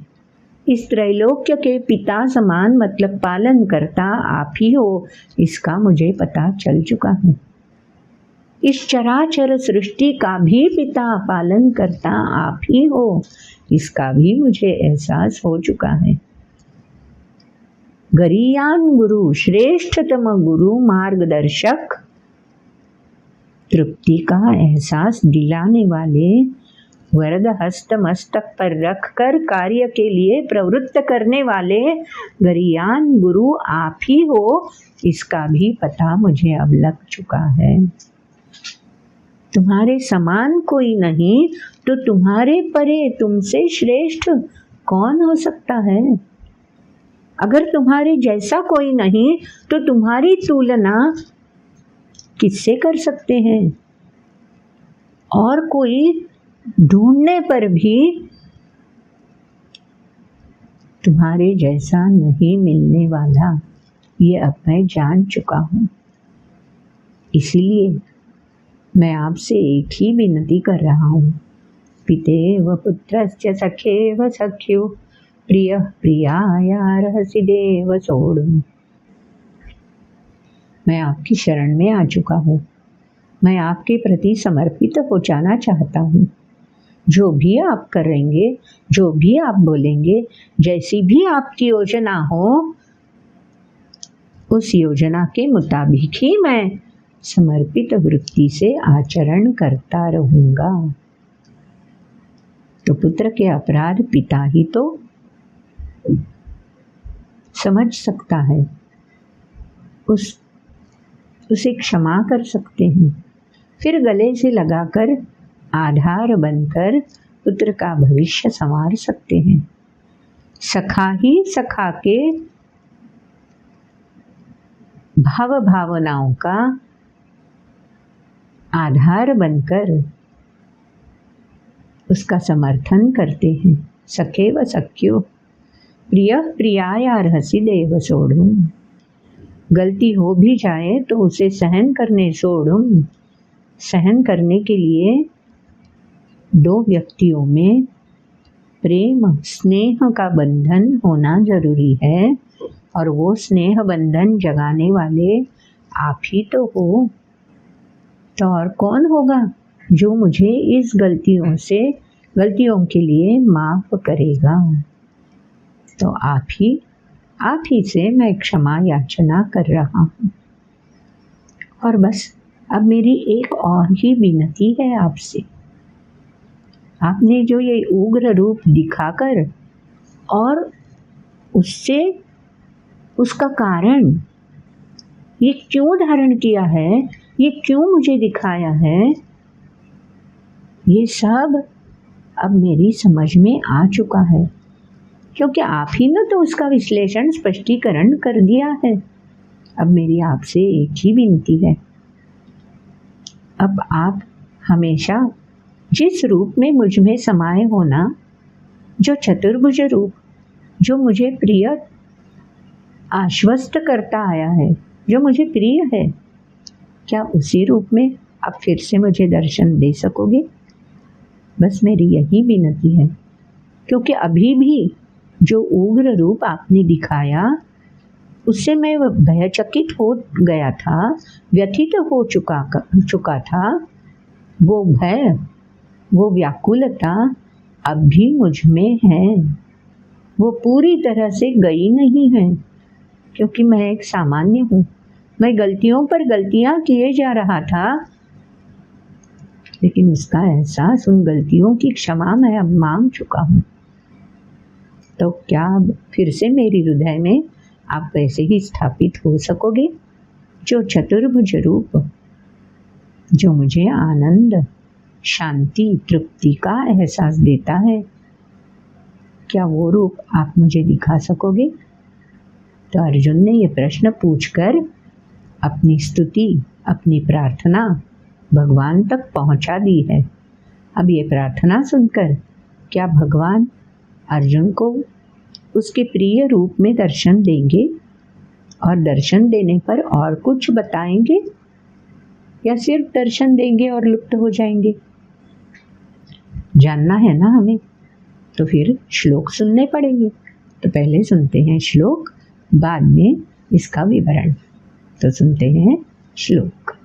इस त्रैलोक्य के पिता समान, मतलब पालन करता आप ही हो, इसका मुझे पता चल चुका है। इस चराचर सृष्टि का भी पिता, पालन करता आप ही हो, इसका भी मुझे एहसास हो चुका है। गरीयान गुरु, श्रेष्ठतम गुरु, मार्गदर्शक, तृप्ति का एहसास दिलाने वाले, वरद हस्त मस्तक पर रखकर कार्य के लिए प्रवृत्त करने वाले गरीयान गुरु आप ही हो, इसका भी पता मुझे अब लग चुका है। तुम्हारे समान कोई नहीं तो तुम्हारे परे, तुमसे श्रेष्ठ कौन हो सकता है। अगर तुम्हारे जैसा कोई नहीं तो तुम्हारी तुलना किससे कर सकते हैं। और कोई ढूंढने पर भी तुम्हारे जैसा नहीं मिलने वाला, ये अब मैं जान चुका हूँ। इसीलिए मैं आपसे एक ही विनती कर रहा हूँ। पितेव पुत्रस्य सखेव सख्यो, प्रिय प्रियायार्हसि देव सोढुम्। मैं आपकी शरण में आ चुका हूँ। मैं आपके प्रति समर्पित हो जाना चाहता हूँ। जो भी आप करेंगे, जो भी आप बोलेंगे, जैसी भी आपकी योजना हो, उस योजना के मुताबिक ही मैं समर्पित वृत्ति से आचरण करता रहूँगा। तो पुत्र के अपराध पिता ही तो समझ सकता है, उसे क्षमा कर सकते हैं, फिर गले से लगाकर आधार बनकर पुत्र का भविष्य संवार सकते हैं। सखा ही सखा के भाव भावनाओं का आधार बनकर उसका समर्थन करते हैं। सखे व सख्यो प्रिय प्रियायार्हसि देव सोढुम। गलती हो भी जाए तो उसे सहन करने सोढुम। सहन करने के लिए दो व्यक्तियों में प्रेम स्नेह का बंधन होना जरूरी है, और वो स्नेह बंधन जगाने वाले आप ही तो हो। तो और कौन होगा जो मुझे इस गलतियों के लिए माफ़ करेगा। तो आप ही से मैं क्षमा याचना कर रहा हूँ। और बस अब मेरी एक और ही विनती है आपसे। आपने जो ये उग्र रूप दिखाकर और उससे उसका कारण ये क्यों धारण किया है, ये क्यों मुझे दिखाया है, ये सब अब मेरी समझ में आ चुका है, क्योंकि आप ही ने तो उसका विश्लेषण स्पष्टीकरण कर दिया है। अब मेरी आपसे एक ही विनती है, अब आप हमेशा जिस रूप में मुझ में समाये होना, जो चतुर्भुज रूप जो मुझे प्रिय आश्वस्त करता आया है, जो मुझे प्रिय है, क्या उसी रूप में आप फिर से मुझे दर्शन दे सकोगे? बस मेरी यही विनती है, क्योंकि अभी भी जो उग्र रूप आपने दिखाया उससे मैं भयचकित हो गया था, व्यथित हो चुका था। वो भय, वो व्याकुलता अब भी मुझ में है, वो पूरी तरह से गई नहीं है, क्योंकि मैं एक सामान्य हूँ। मैं गलतियों पर गलतियाँ किए जा रहा था, लेकिन उसका एहसास, उन गलतियों की क्षमा मैं अब मांग चुका हूँ। तो क्या अब फिर से मेरी हृदय में आप वैसे ही स्थापित हो सकोगे, जो चतुर्भुज रूप जो मुझे आनंद, शांति, तृप्ति का एहसास देता है, क्या वो रूप आप मुझे दिखा सकोगे? तो अर्जुन ने ये प्रश्न पूछकर अपनी स्तुति, अपनी प्रार्थना भगवान तक पहुंचा दी है। अब ये प्रार्थना सुनकर क्या भगवान अर्जुन को उसके प्रिय रूप में दर्शन देंगे, और दर्शन देने पर और कुछ बताएंगे, या सिर्फ दर्शन देंगे और लुप्त हो जाएंगे? जानना है ना हमें, तो फिर श्लोक सुनने पड़ेंगे। तो पहले सुनते हैं श्लोक, बाद में इसका विवरण। तो सुनते हैं श्लोक।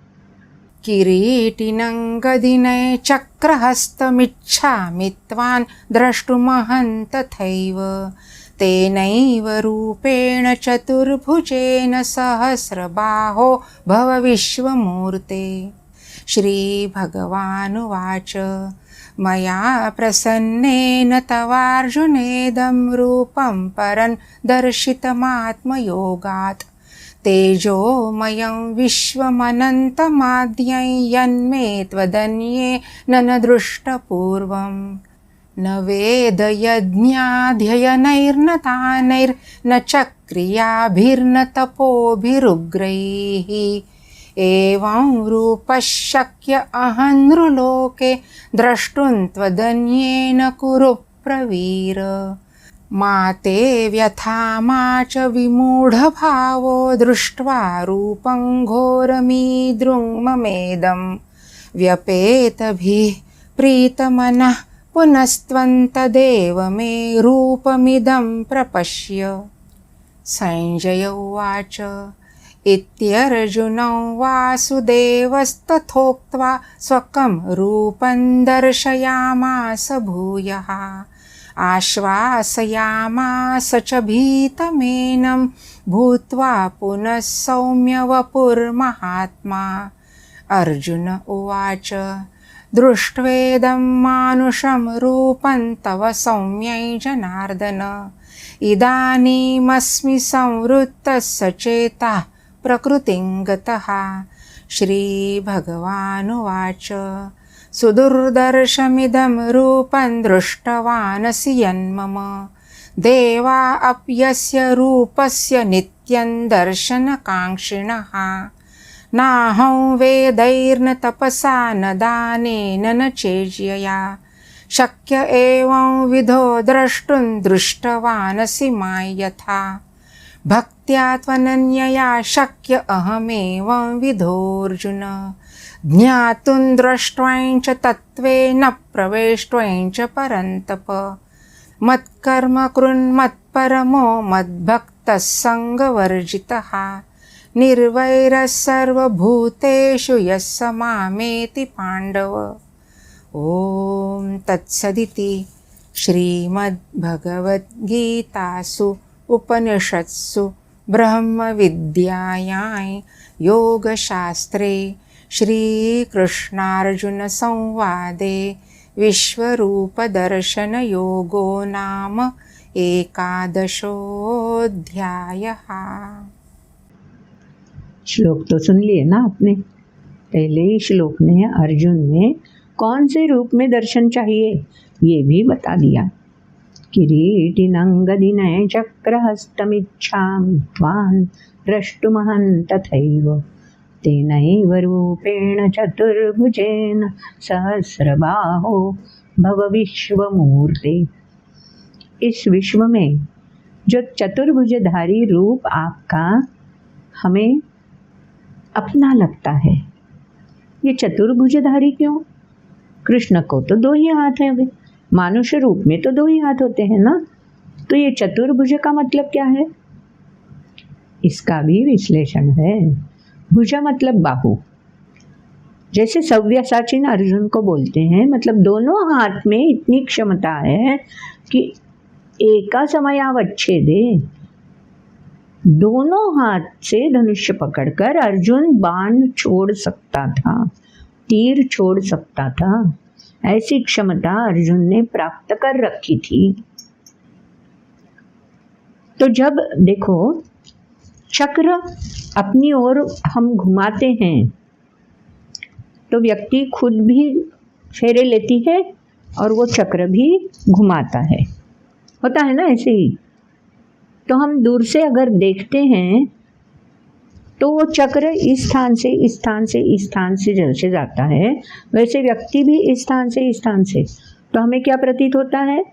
किरीटिनं गदिने चक्रहस्तमिच्छामि त्वां द्रष्टुमहं तथैव तेनैव रूपेण चतुर्भुजेन सहस्रबाहो भव विश्वमूर्ते। श्रीभगवानुवाच मया प्रसन्नेन तवार्जुनेदं रूपं परं दर्शितमात्मयोगात् तेजोमयं विश्वमनन्तमाद्यं यन्मे त्वदन्येन न दृष्टपूर्वं। न वेदयज्ञाध्ययनैर्न दानैर्न च क्रियाभिर्न तपोभिरुग्रैः एवं रूपः शक्य अहं नृलोके द्रष्टुं त्वदन्येन कुरु प्रवीर। मा ते व्यथा मा च विमूढभावो दृष्ट्वा रूपं घोरमीद्रुं ममेदं व्यपेतभिः प्रीतमनः पुनस्त्वं तदेव मे रूपमिदं प्रपश्य। संजय उवाच इत्यर्जुनं वासुदेवस्तथोक्त्वा स्वकं रूपं दर्शयामास भूयः आश्वासयामास च भीतमेनं भूत्वा पुनः सौम्य वपुर्महात्मा। अर्जुन उवाच दृष्ट्वेदं मानुषं रूपं तव सौम्यै जनार्दन इदानीमस्मि संवृत्तः सचेतः प्रकृतिं गतः। श्रीभगवानुवाच सुदुर्दर्शमिदं रूपं दृष्टवानसि यन्मम देवा अप्यस्य रूपस्य नित्यं दर्शनकाङ्क्षिणः नाहं वेदैर्न तपसा न दानेन न चेज्यया शक्य एवं विधो द्रष्टुं दृष्टवानसि मां यथा भक्त्या त्वनन्यया शक्य अहमेवं विधोऽर्जुन ज्ञातुं द्रष्ट्वां च तत्त्वेन प्रवेष्ट्वां च परन्तप मत्कर्म कृन्मत्परमो मद्भक्तः सङ्गवर्जितः निर्वैरः सर्वभूतेषु यः स मामेति पाण्डव। ॐ तत्सदिति श्रीमद्भगवद्गीतासु उपनिषत्सु ब्रह्मविद्यायां योगशास्त्रे श्रीकृष्णार्जुनसंवादे विश्वरूपदर्शनयोगो नाम 11वाध्यायः। श्लोक तो सुन लिए ना आपने। पहले ही श्लोक में अर्जुन ने कौन से रूप में दर्शन चाहिए ये भी बता दिया। किरीटिनं गदिनं चक्रहस्तमिच्छामि त्वां द्रष्टुमहं तथैव तेनैव रूपेण चतुर्भुजेन सहस्रबाहो भव विश्वमूर्ते। इस विश्व में जो चतुर्भुजधारी रूप आपका हमें अपना लगता है, ये चतुर्भुजधारी क्यों? कृष्ण को तो 2 ही हाथ हैं, मानुष्य रूप में तो 2 ही हाथ होते हैं ना, तो ये चतुर्भुज का मतलब क्या है? इसका भी विश्लेषण है। भुजा मतलब बाहु। जैसे सव्यसाची अर्जुन को बोलते हैं, मतलब दोनों हाथ में इतनी क्षमता है कि एका समयावच्छेदे दोनों हाथ से धनुष्य पकड़कर अर्जुन बाण छोड़ सकता था, तीर छोड़ सकता था। ऐसी क्षमता अर्जुन ने प्राप्त कर रखी थी। तो जब देखो चक्र अपनी ओर हम घुमाते हैं तो व्यक्ति खुद भी फेरे लेती है और वो चक्र भी घुमाता है, होता है ना ऐसे ही। तो हम दूर से अगर देखते हैं तो वो चक्र इस स्थान से इस स्थान से इस स्थान से जैसे जाता है, वैसे व्यक्ति भी इस स्थान से इस स्थान से। तो हमें क्या प्रतीत होता है?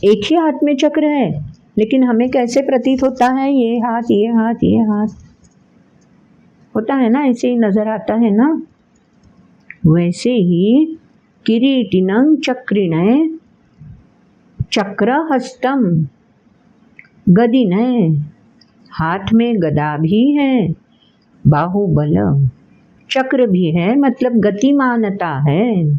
एक ही हाथ में चक्र है, लेकिन हमें कैसे प्रतीत होता है? ये हाथ ये हाथ ये हाथ होता है ना, ऐसे ही नजर आता है ना। वैसे ही किरीटिनं चक्रिणं चक्रहस्तम गदिनं, हाथ में गदा भी है, बाहुबल, चक्र भी है, मतलब गतिमानता है।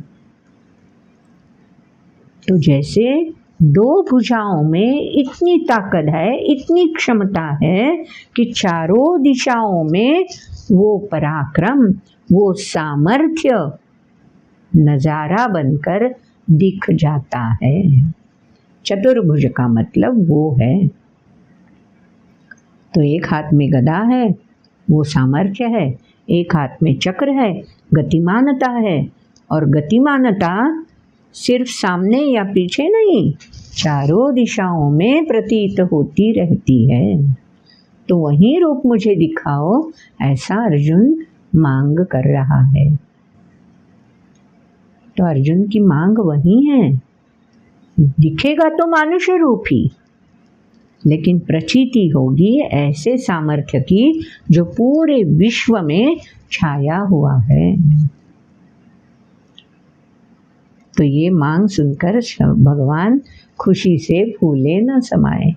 तो जैसे 2 भुजाओं में इतनी ताकत है, इतनी क्षमता है कि चारों दिशाओं में वो पराक्रम, वो सामर्थ्य नजारा बनकर दिख जाता है। चतुर्भुज का मतलब वो है। तो एक हाथ में गदा है, वो सामर्थ्य है, एक हाथ में चक्र है, गतिमानता है। और गतिमानता सिर्फ सामने या पीछे नहीं, चारों दिशाओं में प्रतीत होती रहती है। तो वही रूप मुझे दिखाओ, ऐसा अर्जुन मांग कर रहा है। तो अर्जुन की मांग वही है। दिखेगा तो मानुष्य रूप ही, लेकिन प्रचीति होगी ऐसे सामर्थ्य की जो पूरे विश्व में छाया हुआ है। तो ये मांग सुनकर भगवान खुशी से फूले न समाये।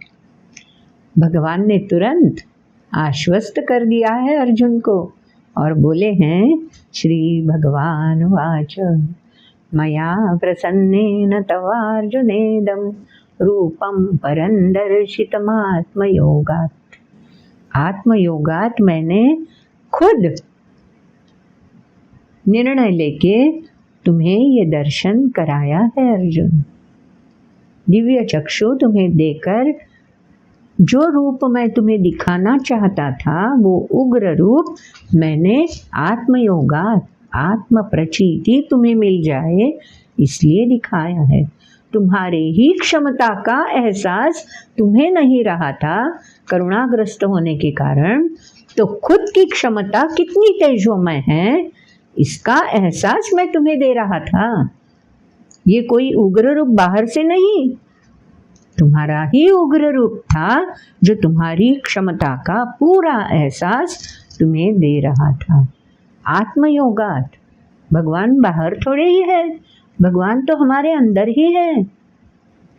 भगवान ने तुरंत आश्वस्त कर दिया है अर्जुन को और बोले हैं, श्री भगवान वाच मया प्रसन्नेन तवार्जुनेदं रूपम परं दर्शितमात्मयोगात्। आत्मयोगात् मैंने खुद निर्णय लेके तुम्हें ये दर्शन कराया है अर्जुन। दिव्य चक्षु तुम्हें देकर जो रूप मैं तुम्हें दिखाना चाहता था, वो उग्र रूप मैंने आत्मयोगात्, आत्म प्रचीति तुम्हें मिल जाए इसलिए दिखाया है। तुम्हारे ही क्षमता का एहसास तुम्हें नहीं रहा था, करुणाग्रस्त होने के कारण तो खुद की क्षमता कितनी तेजोमय है, इसका एहसास मैं तुम्हें दे रहा था। ये कोई उग्र रूप बाहर से नहीं, तुम्हारा ही उग्र रूप था जो तुम्हारी क्षमता का पूरा एहसास तुम्हें दे रहा था। आत्मयोगात, भगवान बाहर थोड़े ही है, भगवान तो हमारे अंदर ही है।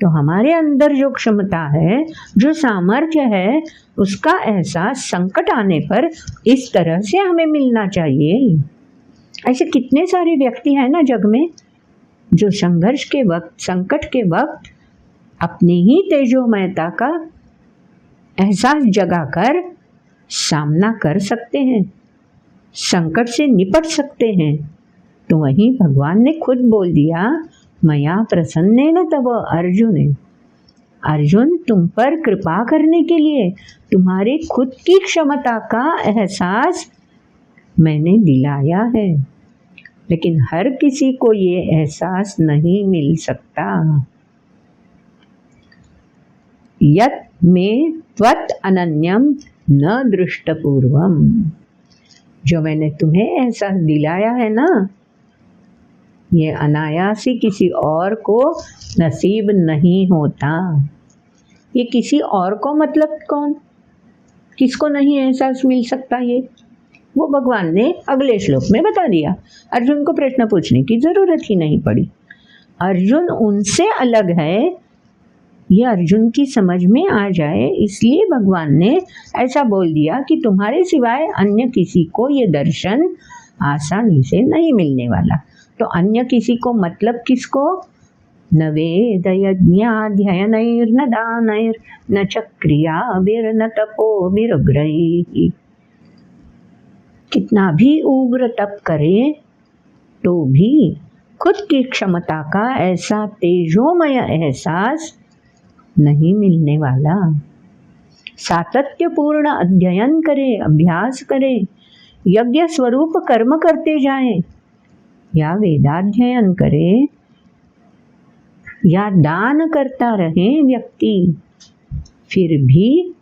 तो हमारे अंदर जो क्षमता है, जो सामर्थ्य है, उसका एहसास संकट आने पर इस तरह से हमें मिलना चाहिए। ऐसे कितने सारे व्यक्ति हैं ना जग में, जो संघर्ष के वक्त, संकट के वक्त अपनी ही तेजोमयता का एहसास जगाकर सामना कर सकते हैं, संकट से निपट सकते हैं। तो वहीं भगवान ने खुद बोल दिया, मया प्रसन्नेन तव अर्जुन। अर्जुन, तुम पर कृपा करने के लिए तुम्हारे खुद की क्षमता का एहसास मैंने दिलाया है। लेकिन हर किसी को ये एहसास नहीं मिल सकता। यत् में त्वत् अनन्यम न दृष्टपूर्वम, जो मैंने तुम्हें एहसास दिलाया है ना, ये अनायास ही किसी और को नसीब नहीं होता। ये किसी और को मतलब कौन, किसको नहीं एहसास मिल सकता, ये वो भगवान ने अगले श्लोक में बता दिया। अर्जुन को प्रश्न पूछने की जरूरत ही नहीं पड़ी। अर्जुन उनसे अलग है, ये अर्जुन की समझ में आ जाए, इसलिए भगवान ने ऐसा बोल दिया कि तुम्हारे सिवाय अन्य किसी को ये दर्शन आसानी से नहीं मिलने वाला। तो अन्य किसी को मतलब किसको? न वेद यज्ञाध्ययनैर्न दानैर्न च क्रियाभिर्न तपोभिरुग्रैः। कितना भी उग्र तप करे तो भी खुद की क्षमता का ऐसा तेजोमय एहसास नहीं मिलने वाला। सातत्यपूर्ण अध्ययन करे, अभ्यास करे, यज्ञ स्वरूप कर्म करते जाएं, या वेदाध्ययन करे, या दान करता रहे व्यक्ति, फिर भी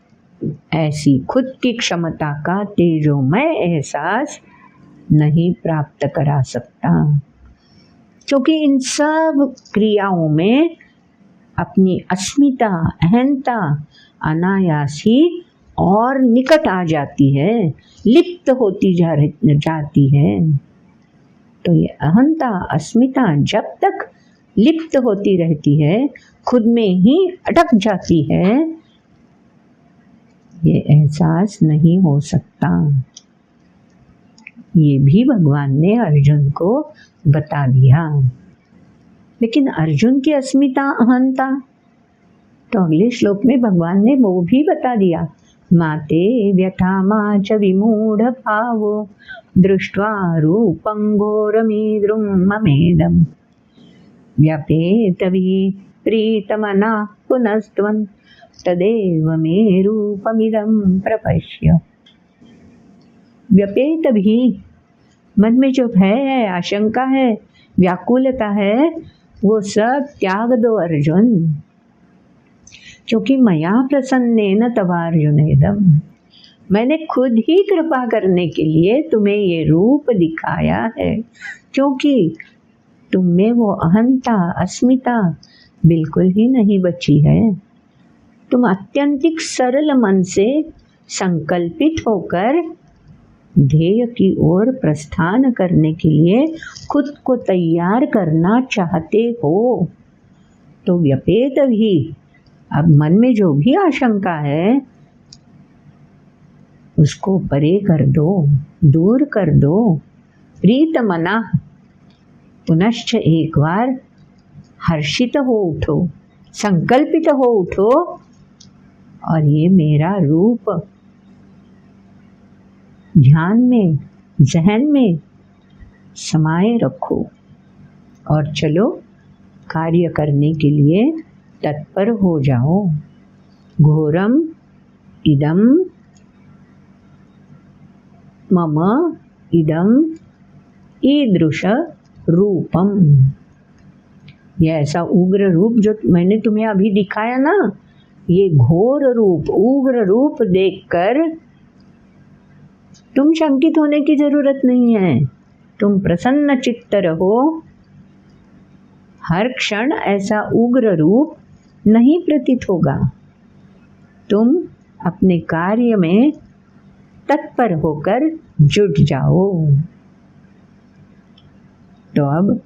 ऐसी खुद की क्षमता का तेजोमय एहसास नहीं प्राप्त करा सकता। क्योंकि इन सब क्रियाओं में अपनी अस्मिता, अहंता अनायास ही और निकट आ जाती है, लिप्त होती जाती है। तो ये अहंता, अस्मिता जब तक लिप्त होती रहती है, खुद में ही अटक जाती है, ये एहसास नहीं हो सकता। ये भी भगवान ने अर्जुन को बता दिया। लेकिन अर्जुन की अस्मिता, अहंता, तो अगले श्लोक में भगवान ने वो भी बता दिया। माते व्यथा मा च विमूढ़ भावो दृष्ट्वा रूपं घोरमीद्रुं ममेदम् व्यपेत प्रीतमना पुनस्त्वं तदेव मे रूपमिदं प्रपश्य। व्यपेत भी, मन में जो भय है, आशंका है, व्याकुलता है, वो सब त्याग दो अर्जुन। क्योंकि मया प्रसन्नेन तव अर्जुनेदम, मैंने खुद ही कृपा करने के लिए तुम्हें ये रूप दिखाया है। क्योंकि तुम में वो अहंता, अस्मिता बिल्कुल ही नहीं बची है। तुम अत्यंतिक सरल मन से संकल्पित होकर ध्येय की ओर प्रस्थान करने के लिए खुद को तैयार करना चाहते हो। तो व्यपेत भी, अब मन में जो भी आशंका है उसको परे कर दो, दूर कर दो। प्रीतमना, पुनश्च एक बार हर्षित हो उठो, संकल्पित हो उठो और ये मेरा रूप ध्यान में, जहन में समाये रखो और चलो कार्य करने के लिए तत्पर हो जाओ। घोरम इदम मम इदम ईदृश रूपम। यह ऐसा उग्र रूप जो मैंने तुम्हें अभी दिखाया ना, ये घोर रूप, उग्र रूप देखकर तुम शंकित होने की जरूरत नहीं है, तुम प्रसन्न चित्त रहो। हर क्षण ऐसा उग्र रूप नहीं प्रतीत होगा। तुम अपने कार्य में तत्पर होकर जुट जाओ। तो अब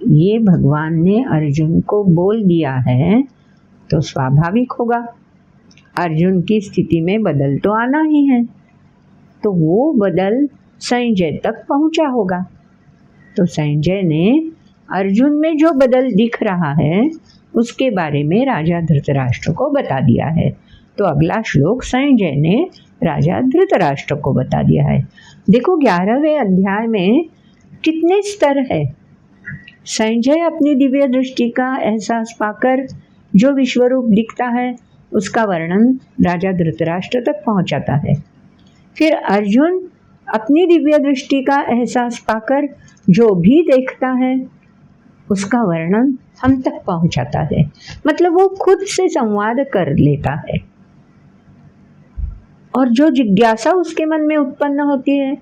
ये भगवान ने अर्जुन को बोल दिया है, तो स्वाभाविक होगा अर्जुन की स्थिति में बदल तो आना ही है। तो वो बदल संजय तक पहुंचा होगा। तो संजय ने अर्जुन में जो बदल दिख रहा है उसके बारे में राजा धृतराष्ट्र को बता दिया है। तो अगला श्लोक संजय ने राजा धृतराष्ट्र को बता दिया है। देखो 11वें अध्याय में कितने स्तर है। संजय अपनी दिव्य दृष्टि का एहसास पाकर जो विश्वरूप दिखता है उसका वर्णन राजा धृतराष्ट्र तक पहुंचाता है। फिर अर्जुन अपनी दिव्य दृष्टि का एहसास पाकर जो भी देखता है उसका वर्णन हम तक पहुंचाता है। मतलब वो खुद से संवाद कर लेता है, और जो जिज्ञासा उसके मन में उत्पन्न होती है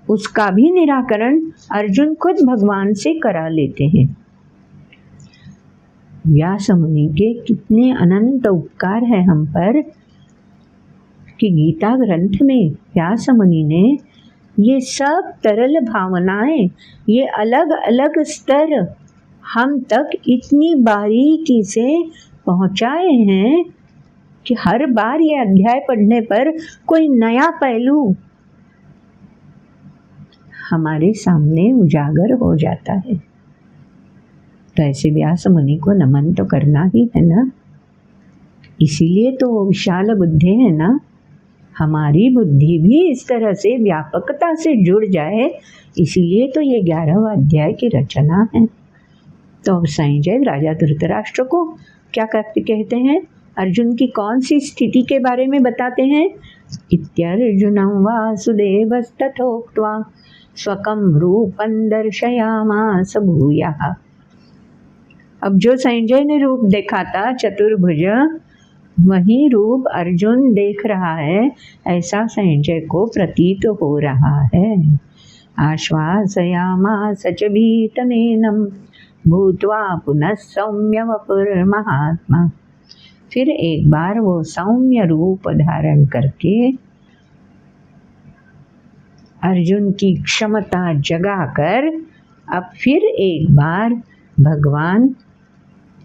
उसका भी निराकरण अर्जुन खुद भगवान से करा लेते हैं। व्यास मुनि के कितने अनंत उपकार है हम पर कि गीता ग्रंथ में व्यास मुनि ने ये सब तरल भावनाएं, ये अलग अलग स्तर हम तक इतनी बारीकी से पहुंचाए हैं कि हर बार ये अध्याय पढ़ने पर कोई नया पहलू हमारे सामने उजागर हो जाता है। तो ऐसे व्यास मुनि को नमन तो करना ही है ना। इसीलिए तो वो विशाल बुद्धि है ना। हमारी बुद्धि भी इस तरह से व्यापकता से जुड़ जाए, इसीलिए तो ये 11वां अध्याय की रचना है। तो संजय राजा धृतराष्ट्र को क्या कहते हैं, अर्जुन की कौन सी स्थिति के बारे में बताते हैं। इत्यर्जुनं वासुदेवस्तथोक्त्वा स्वकं रूपं दर्शयामास भूयः। अब जो संजय ने रूप देखा था चतुर्भुज, वही रूप अर्जुन देख रहा है, ऐसा संजय को प्रतीत हो रहा है। आश्वासयामास च भीतमेनं भूत्वा पुनः सौम्य वपुर्महात्मा। फिर एक बार वो सौम्य रूप धारण करके अर्जुन की क्षमता जगाकर अब फिर एक बार भगवान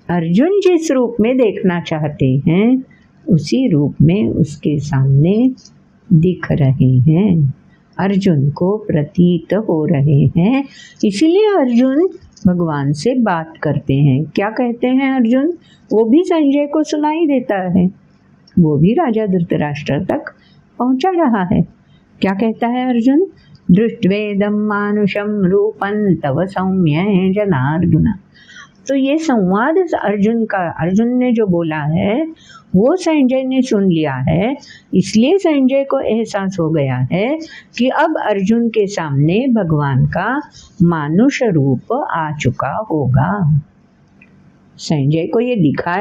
अर्जुन जिस रूप में देखना चाहते हैं उसी रूप में उसके सामने दिख रहे हैं, अर्जुन को प्रतीत हो रहे हैं। इसीलिए अर्जुन भगवान से बात करते हैं। क्या कहते हैं अर्जुन, वो भी संजय को सुनाई देता है, वो भी राजा धृतराष्ट्र तक पहुंचा रहा है। क्या कहता है अर्जुन, दृष्ट्वेदं मानुषं रूपं तव सौम्य जनार्दन। तो ये संवाद अर्जुन ने जो बोला है वो संजय ने सुन लिया है। इसलिए संजय को एहसास हो गया है कि अब अर्जुन के सामने भगवान का मानुष रूप आ चुका होगा। संजय को ये दिखा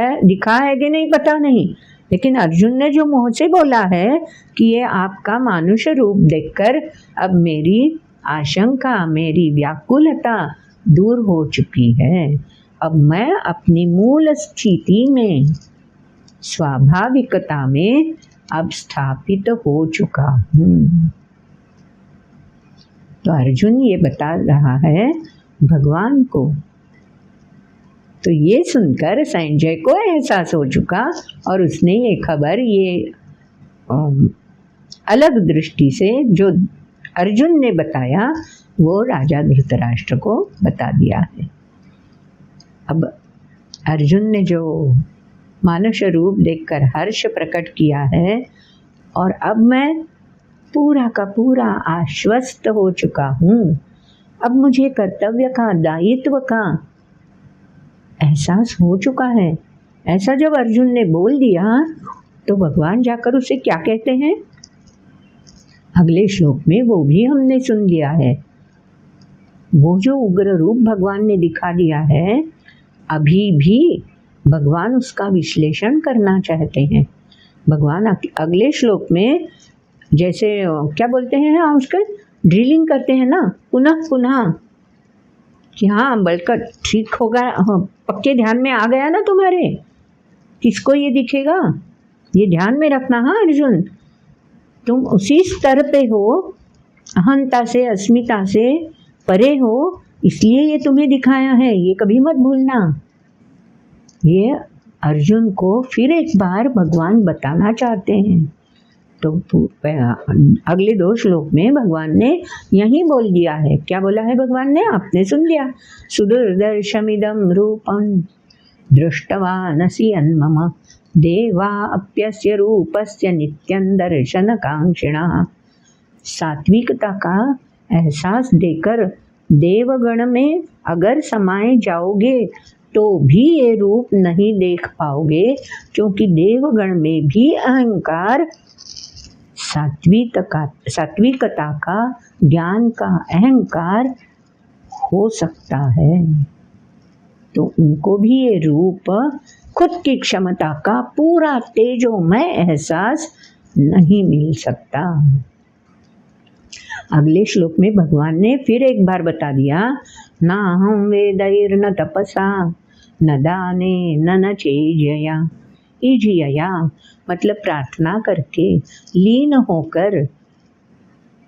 है कि नहीं पता नहीं, लेकिन अर्जुन ने जो मुंह से बोला है कि ये आपका मानुष रूप देखकर अब मेरी आशंका, मेरी व्याकुलता दूर हो चुकी है। अब मैं अपनी मूल स्थिति में, स्वाभाविकता में अब स्थापित हो चुका हूँ। तो अर्जुन ये बता रहा है भगवान को। तो ये सुनकर संजय को एहसास हो चुका और उसने ये खबर अलग दृष्टि से जो अर्जुन ने बताया वो राजा धृतराष्ट्र को बता दिया है। अब अर्जुन ने जो मानुष रूप देखकर हर्ष प्रकट किया है और अब मैं पूरा का पूरा आश्वस्त हो चुका हूँ, अब मुझे कर्तव्य का, दायित्व का एहसास हो चुका है। ऐसा जब अर्जुन ने बोल दिया तो भगवान जाकर उसे क्या कहते हैं अगले श्लोक में वो भी हमने सुन लिया है। वो जो उग्र रूप भगवान ने दिखा दिया है, अभी भी भगवान उसका विश्लेषण करना चाहते हैं। भगवान अगले श्लोक में जैसे क्या बोलते हैं उसका, ड्रिलिंग करते हैं ना, पुनः पुनः, कि हाँ बल्कि ठीक होगा, हाँ पक्के ध्यान में आ गया ना तुम्हारे, किसको ये दिखेगा, ये ध्यान में रखना। हाँ अर्जुन, तुम उसी स्तर पे हो, अहंता से अस्मिता से परे हो, इसलिए ये तुम्हें दिखाया है, ये कभी मत भूलना। ये अर्जुन को फिर एक बार भगवान बताना चाहते हैं। तो अगले 2 श्लोक में भगवान ने यही बोल दिया है। क्या बोला है भगवान ने, आपने सुन लिया। सुदुर्दर्शमिदं रूपं दृष्टवानसि यन्मम देवा अप्यस्य रूपस्य नित्यं दर्शनकांक्षिणः। सात्विकता का एहसास देकर देवगण में अगर समाये जाओगे तो भी ये रूप नहीं देख पाओगे, क्योंकि देवगण में भी अहंकार, सात्विकता का, ज्ञान का अहंकार हो सकता है। तो उनको भी ये रूप, खुद की क्षमता का पूरा तेजोमय एहसास नहीं मिल सकता। अगले श्लोक में भगवान ने फिर एक बार बता दिया, ना हम वेदैर न तपसा न दाने न चेजया। इजया मतलब प्रार्थना करके, लीन होकर,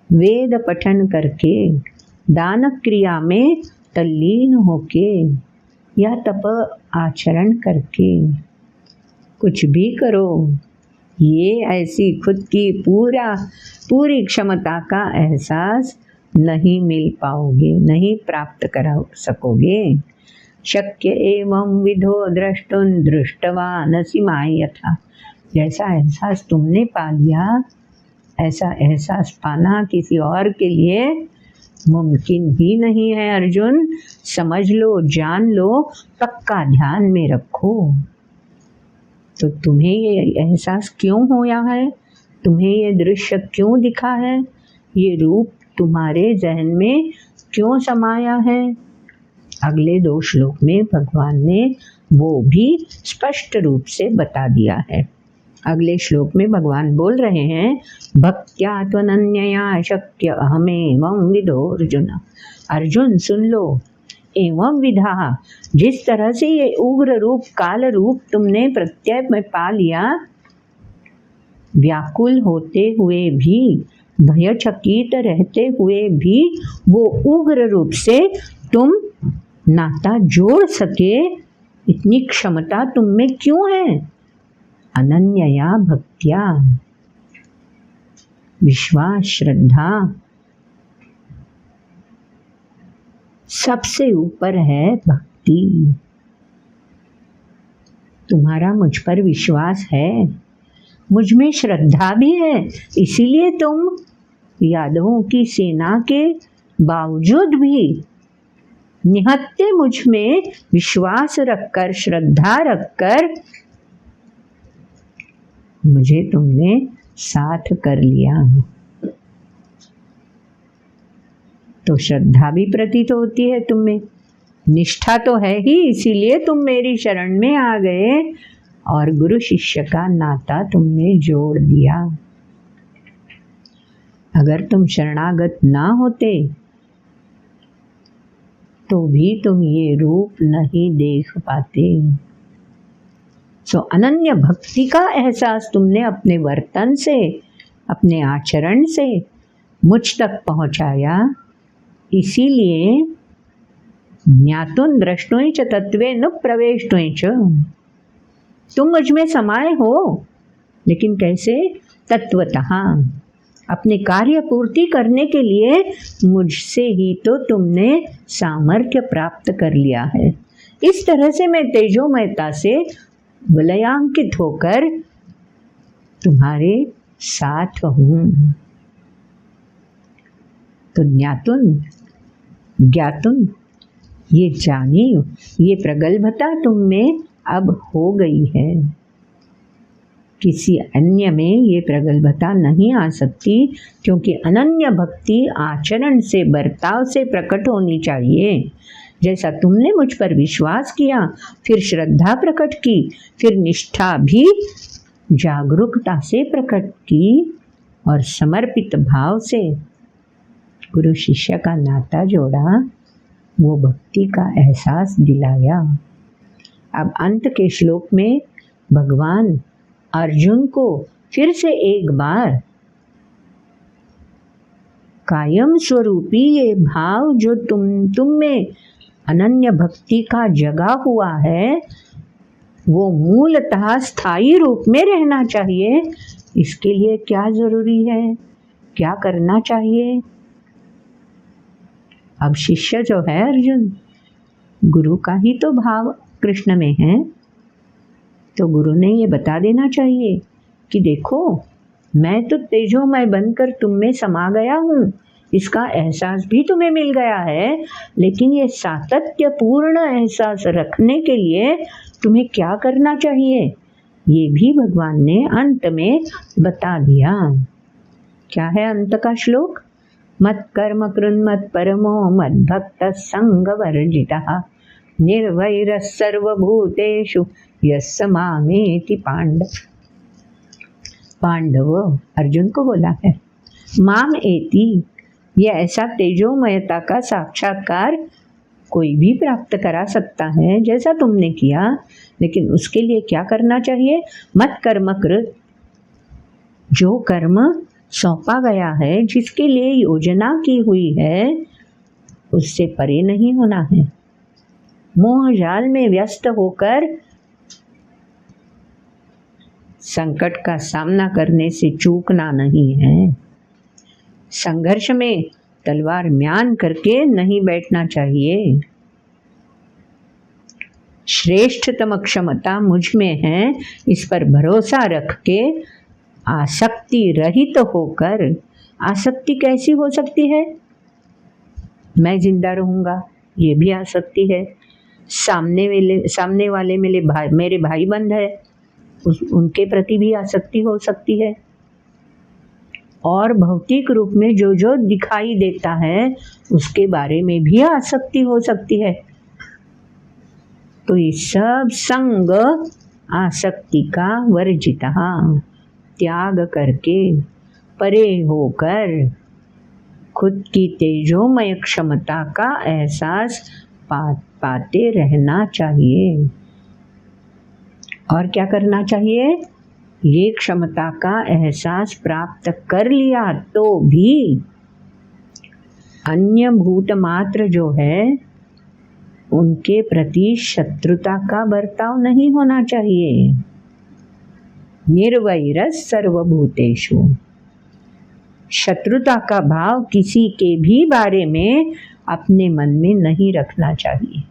वेद पठन करके, दान क्रिया में तल्लीन होके, या तप आचरण करके, कुछ भी करो, ये ऐसी खुद की पूरी क्षमता का एहसास नहीं मिल पाओगे, नहीं प्राप्त करा सकोगे। शक्य एवं विधो द्रष्टुं दृष्टवानसि मायथा। जैसा एहसास तुमने पा लिया, ऐसा एहसास पाना किसी और के लिए मुमकिन ही नहीं है अर्जुन। समझ लो, जान लो, पक्का ध्यान में रखो। तो तुम्हें ये एहसास क्यों होया है, तुम्हें ये दृश्य क्यों दिखा है, ये रूप तुम्हारे जहन में क्यों समाया है, अगले 2 श्लोक में भगवान ने वो भी स्पष्ट रूप से बता दिया है। अगले श्लोक में भगवान बोल रहे हैं, भक्त्या त्वनन्यया शक्य अहमेवं विदो अर्जुन। अर्जुन सुन लो, एवं विधा, जिस तरह से ये उग्र रूप, काल रूप तुमने प्रत्यय में पा लिया, व्याकुल होते हुए भी, भयचकित रहते हुए भी वो उग्र रूप से तुम नाता जोड़ सके, इतनी क्षमता तुम में क्यों है? अनन्यया भक्त्या, विश्वास, श्रद्धा सबसे ऊपर है भक्ति। तुम्हारा मुझ पर विश्वास है, मुझ में श्रद्धा भी है, इसीलिए तुम यादवों की सेना के बावजूद भी निहत्ते मुझ में विश्वास रखकर, श्रद्धा रखकर मुझे तुमने साथ कर लिया। तो श्रद्धा भी प्रतीत होती है तुम में, निष्ठा तो है ही, इसीलिए तुम मेरी शरण में आ गए और गुरु शिष्य का नाता तुमने जोड़ दिया। अगर तुम शरणागत ना होते तो भी तुम ये रूप नहीं देख पाते। सो अनन्य भक्ति का एहसास तुमने अपने वर्तन से, अपने आचरण से मुझ तक पहुंचाया, इसीलिए ज्ञातुं द्रष्टुं च तत्वे नु प्रवेष्टुं च। तुम मुझ में समाये हो, लेकिन कैसे? तत्वतः, अपने कार्य पूर्ति करने के लिए मुझसे ही तो तुमने सामर्थ्य प्राप्त कर लिया है। इस तरह से मैं तेजोमयता से वलयांकित होकर तुम्हारे साथ हूँ। तो ज्ञातुन, ये जानी, ये प्रगल्भता तुम में अब हो गई है। किसी अन्य में ये प्रगल्भता नहीं आ सकती, क्योंकि अनन्य भक्ति आचरण से, बर्ताव से प्रकट होनी चाहिए। जैसा तुमने मुझ पर विश्वास किया, फिर श्रद्धा प्रकट की, फिर निष्ठा भी जागरूकता से प्रकट की, और समर्पित भाव से गुरु शिष्य का नाता जोड़ा, वो भक्ति का एहसास दिलाया। अब अंत के श्लोक में भगवान अर्जुन को फिर से एक बार कायम स्वरूपी ये भाव जो तुम में अनन्य भक्ति का जगा हुआ है, वो मूलतः स्थायी रूप में रहना चाहिए। इसके लिए क्या जरूरी है, क्या करना चाहिए? अब शिष्य जो है अर्जुन, गुरु का ही तो भाव कृष्ण में है, तो गुरु ने ये बता देना चाहिए कि देखो, मैं तो तेजोमय बनकर तुम में समा गया हूँ, इसका एहसास भी तुम्हें मिल गया है, लेकिन ये सातत्यपूर्ण एहसास रखने के लिए तुम्हें क्या करना चाहिए, ये भी भगवान ने अंत में बता दिया। क्या है अंत का श्लोक? मत कर्म कृन्मत परमो मद भक्त संग वर्जितः निर्वैरः सर्वभूतेषु यस्य मामेति पांडव अर्जुन को बोला है, माम एति, ये ऐसा तेजोमयता का साक्षात्कार कोई भी प्राप्त करा सकता है जैसा तुमने किया, लेकिन उसके लिए क्या करना चाहिए? मत कर्म कृत, जो कर्म सौंपा गया है, जिसके लिए योजना की हुई है, उससे परे नहीं होना है। मोह जाल में व्यस्त होकर संकट का सामना करने से चूकना नहीं है। संघर्ष में तलवार म्यान करके नहीं बैठना चाहिए। श्रेष्ठतम क्षमता मुझ में है, इस पर भरोसा रख के आसक्ति रहित होकर, आसक्ति कैसी हो सकती है? मैं जिंदा रहूंगा, ये भी आसक्ति है। सामने वाले मेरे भाई बंद है, उनके प्रति भी आसक्ति हो सकती है। और भौतिक रूप में जो जो दिखाई देता है उसके बारे में भी आसक्ति हो सकती है। तो ये सब संग आसक्ति का वर्जितः, त्याग करके, परे होकर खुद की तेजोमय क्षमता का एहसास पाते रहना चाहिए। और क्या करना चाहिए? ये क्षमता का एहसास प्राप्त कर लिया तो भी अन्य भूत मात्र जो है उनके प्रति शत्रुता का बर्ताव नहीं होना चाहिए। निर्वैरस् सर्वभूतेषु, शत्रुता का भाव किसी के भी बारे में अपने मन में नहीं रखना चाहिए,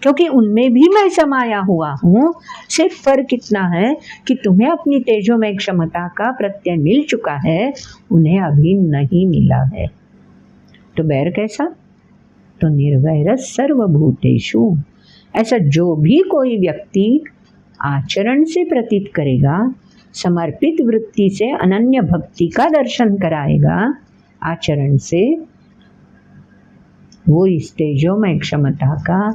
क्योंकि उनमें भी मैं समाया हुआ हूँ। सिर्फ फर्क इतना है कि तुम्हें अपनी तेजोमय क्षमता का प्रत्यय मिल चुका है, उन्हें अभी नहीं मिला है। तो बैर कैसा? तो निर्वैरस् सर्वभूतेषु, ऐसा जो भी कोई व्यक्ति आचरण से प्रतीत करेगा, समर्पित वृत्ति से अनन्य भक्ति का दर्शन कराएगा आचरण से, वो इस तेजोमय क्षमता का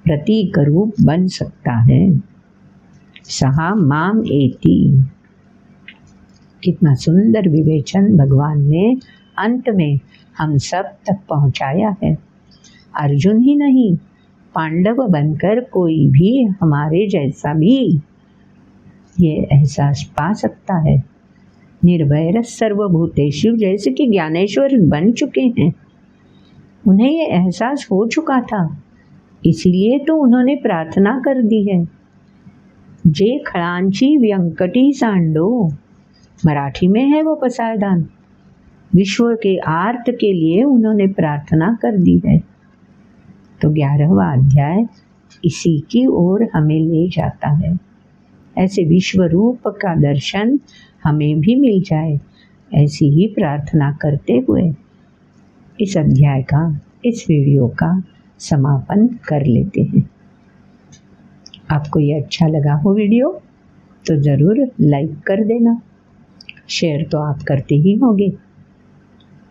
प्रतीक रूप बन सकता है। सहा माम एति, कितना सुंदर विवेचन भगवान ने अंत में हम सब तक पहुंचाया है। अर्जुन ही नहीं, पांडव बनकर कोई भी हमारे जैसा भी ये एहसास पा सकता है। निर्वैरस् सर्वभूतेषु, जैसे कि ज्ञानेश्वर बन चुके हैं, उन्हें ये एहसास हो चुका था, इसीलिए तो उन्होंने प्रार्थना कर दी है। जे खड़ांची व्यंकटी सांडो, मराठी में है वो पसायदान। विश्व के आर्त के लिए उन्होंने प्रार्थना कर दी है। तो 11वां अध्याय इसी की ओर हमें ले जाता है। ऐसे विश्व रूप का दर्शन हमें भी मिल जाए, ऐसी ही प्रार्थना करते हुए इस अध्याय का, इस वीडियो का समापन कर लेते हैं। आपको ये अच्छा लगा हो वीडियो तो ज़रूर लाइक कर देना, शेयर तो आप करते ही होंगे।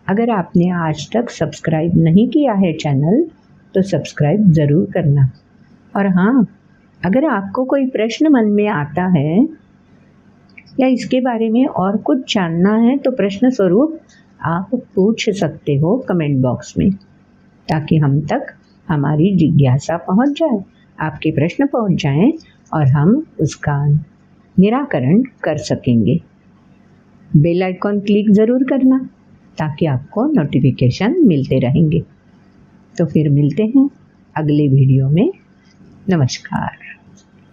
अगर आपने आज तक सब्सक्राइब नहीं किया है चैनल, तो सब्सक्राइब ज़रूर करना। और हाँ, अगर आपको कोई प्रश्न मन में आता है या इसके बारे में और कुछ जानना है तो प्रश्न स्वरूप आप पूछ सकते हो कमेंट बॉक्स में, ताकि हम तक हमारी जिज्ञासा पहुंच जाए, आपके प्रश्न पहुंच जाएं और हम उसका निराकरण कर सकेंगे। बेल आइकॉन क्लिक ज़रूर करना ताकि आपको नोटिफिकेशन मिलते रहेंगे। तो फिर मिलते हैं अगले वीडियो में। नमस्कार।